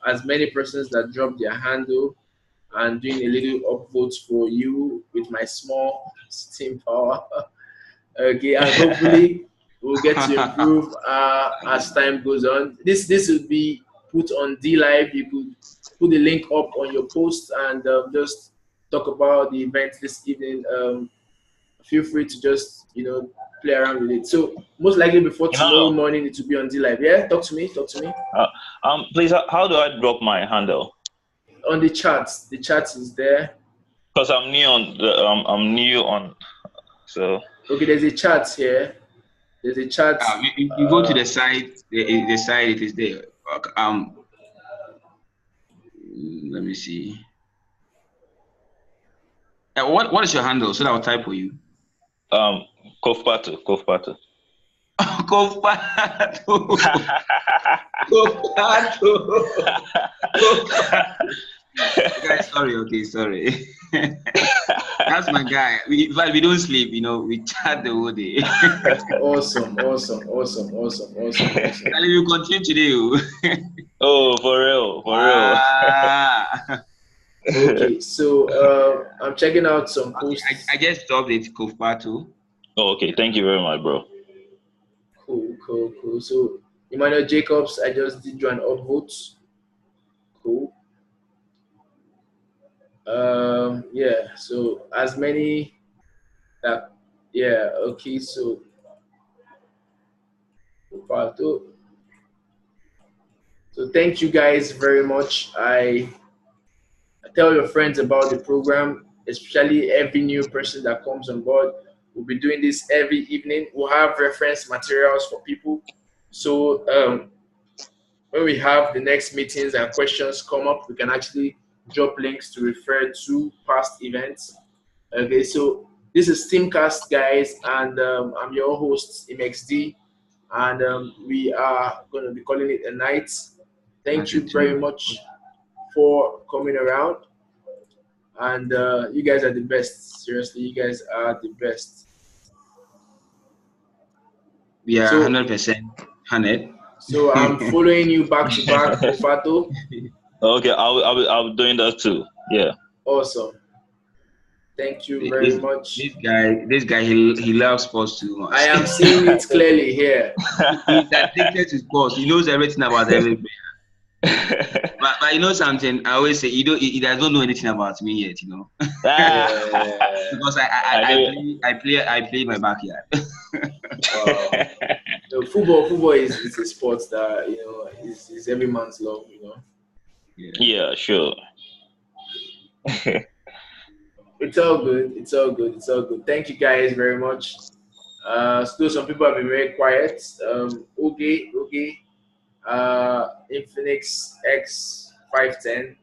as many persons that drop their handle and doing a little upvotes for you with my small steam power. Okay, and hopefully we'll get to improve as time goes on. This will be put on D Live. You could put the link up on your post and just talk about the event this evening. Feel free to just play around with it. So most likely before You tomorrow know, morning it will be on D Live. Yeah, talk to me. Talk to me. please, how do I drop my handle? On the chat. The chat is there. Because I'm new on I'm new on, so. Okay, there's a chat here. There's a chat. You go to the side. The side it is there. Let me see. What is your handle? So that I'll type for you. Kofpatu. Kofpato. Guys, sorry. That's my guy. We don't sleep, we chat the whole day. Awesome. And you continue today. Oh, for real. Okay, so I'm checking out some posts. I just dropped it, Kofpato. Oh, okay. Thank you very much, bro. Cool. So Emmanuel Jacobs, I just did you an upvote. Cool. Yeah. So as many that. Yeah. Okay. So thank you guys very much. I tell your friends about the program, especially every new person that comes on board. We'll be doing this every evening. We'll have reference materials for people. So when we have the next meetings and questions come up, we can actually drop links to refer to past events. Okay, so this is Steemcast, guys, and I'm your host, MXD, and we are going to be calling it a night. Thank you very much for coming around. And you guys are the best. Seriously, you guys are the best. Yeah, 100%. 100. So I'm following you back to back, Kofato. Okay, I'll be doing that too. Yeah. Awesome. Thank you very much. This guy, he loves sports too much. I am seeing it clearly here. He's addicted to sports. He knows everything about everything. But you know something? I always say he doesn't know anything about me yet. Because I play my backyard. So football is a sport that is every man's love. Yeah, sure. It's all good. Thank you guys very much. Still, some people have been very quiet. Okay. Infinix X510.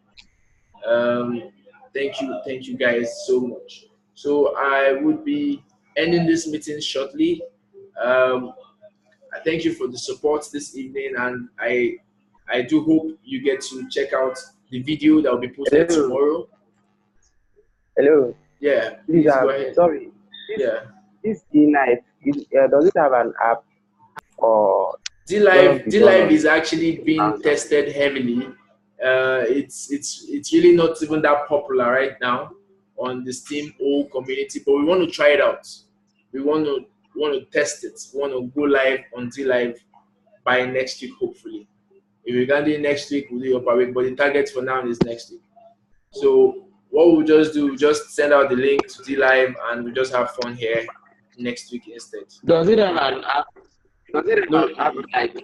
Thank you guys so much. So I would be ending this meeting shortly. I thank you for the support this evening, and I do hope you get to check out the video that will be posted tomorrow. Hello. Yeah, please go ahead. Sorry. This D-Live, does it have an app or? D-Live is actually being tested heavily. It's really not even that popular right now on the Steam O community, but we want to try it out. We want to test it. We want to go live on D-Live by next week, hopefully. If we can do it next week, we'll do it upper week, but the target for now is next week. So what we'll just do, just send out the link to the live and we'll just have fun here next week instead. Does it have an app? Does it have No, an app like?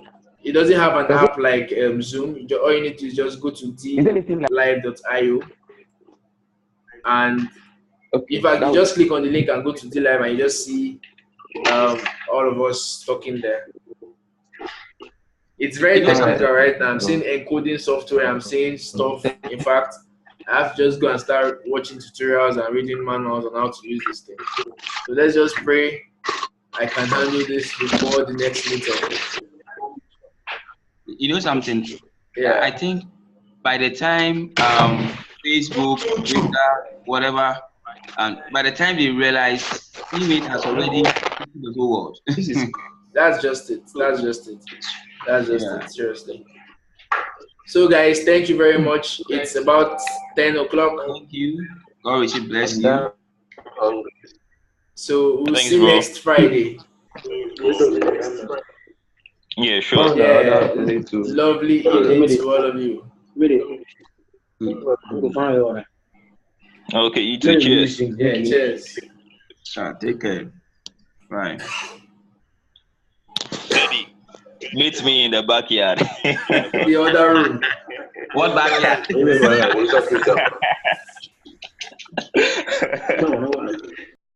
it doesn't have an Does app like Zoom. All you need to is just go to dlive.io and in fact, you just click on the link and go to dlive and you just see all of us talking there. It's very technical right now. I'm seeing encoding software. I'm seeing stuff. In fact, I have to just go and start watching tutorials and reading manuals on how to use this thing. So let's just pray I can handle this before the next meetup. You know something? Yeah. I think by the time Facebook, Twitter, whatever, by the time they realize Steemit has already the whole world. That's just it. That's just it. That's just it. Seriously. So guys, thank you very much. It's about 10 o'clock. Thank you. God will bless you. So we'll Thanks, see bro. next Friday. Yeah, sure. Yeah. Lovely evening to all of you. Okay, you too. Cheers. Yeah, cheers. Take care. Bye. Teddy, meet me in the backyard. The other room. What backyard?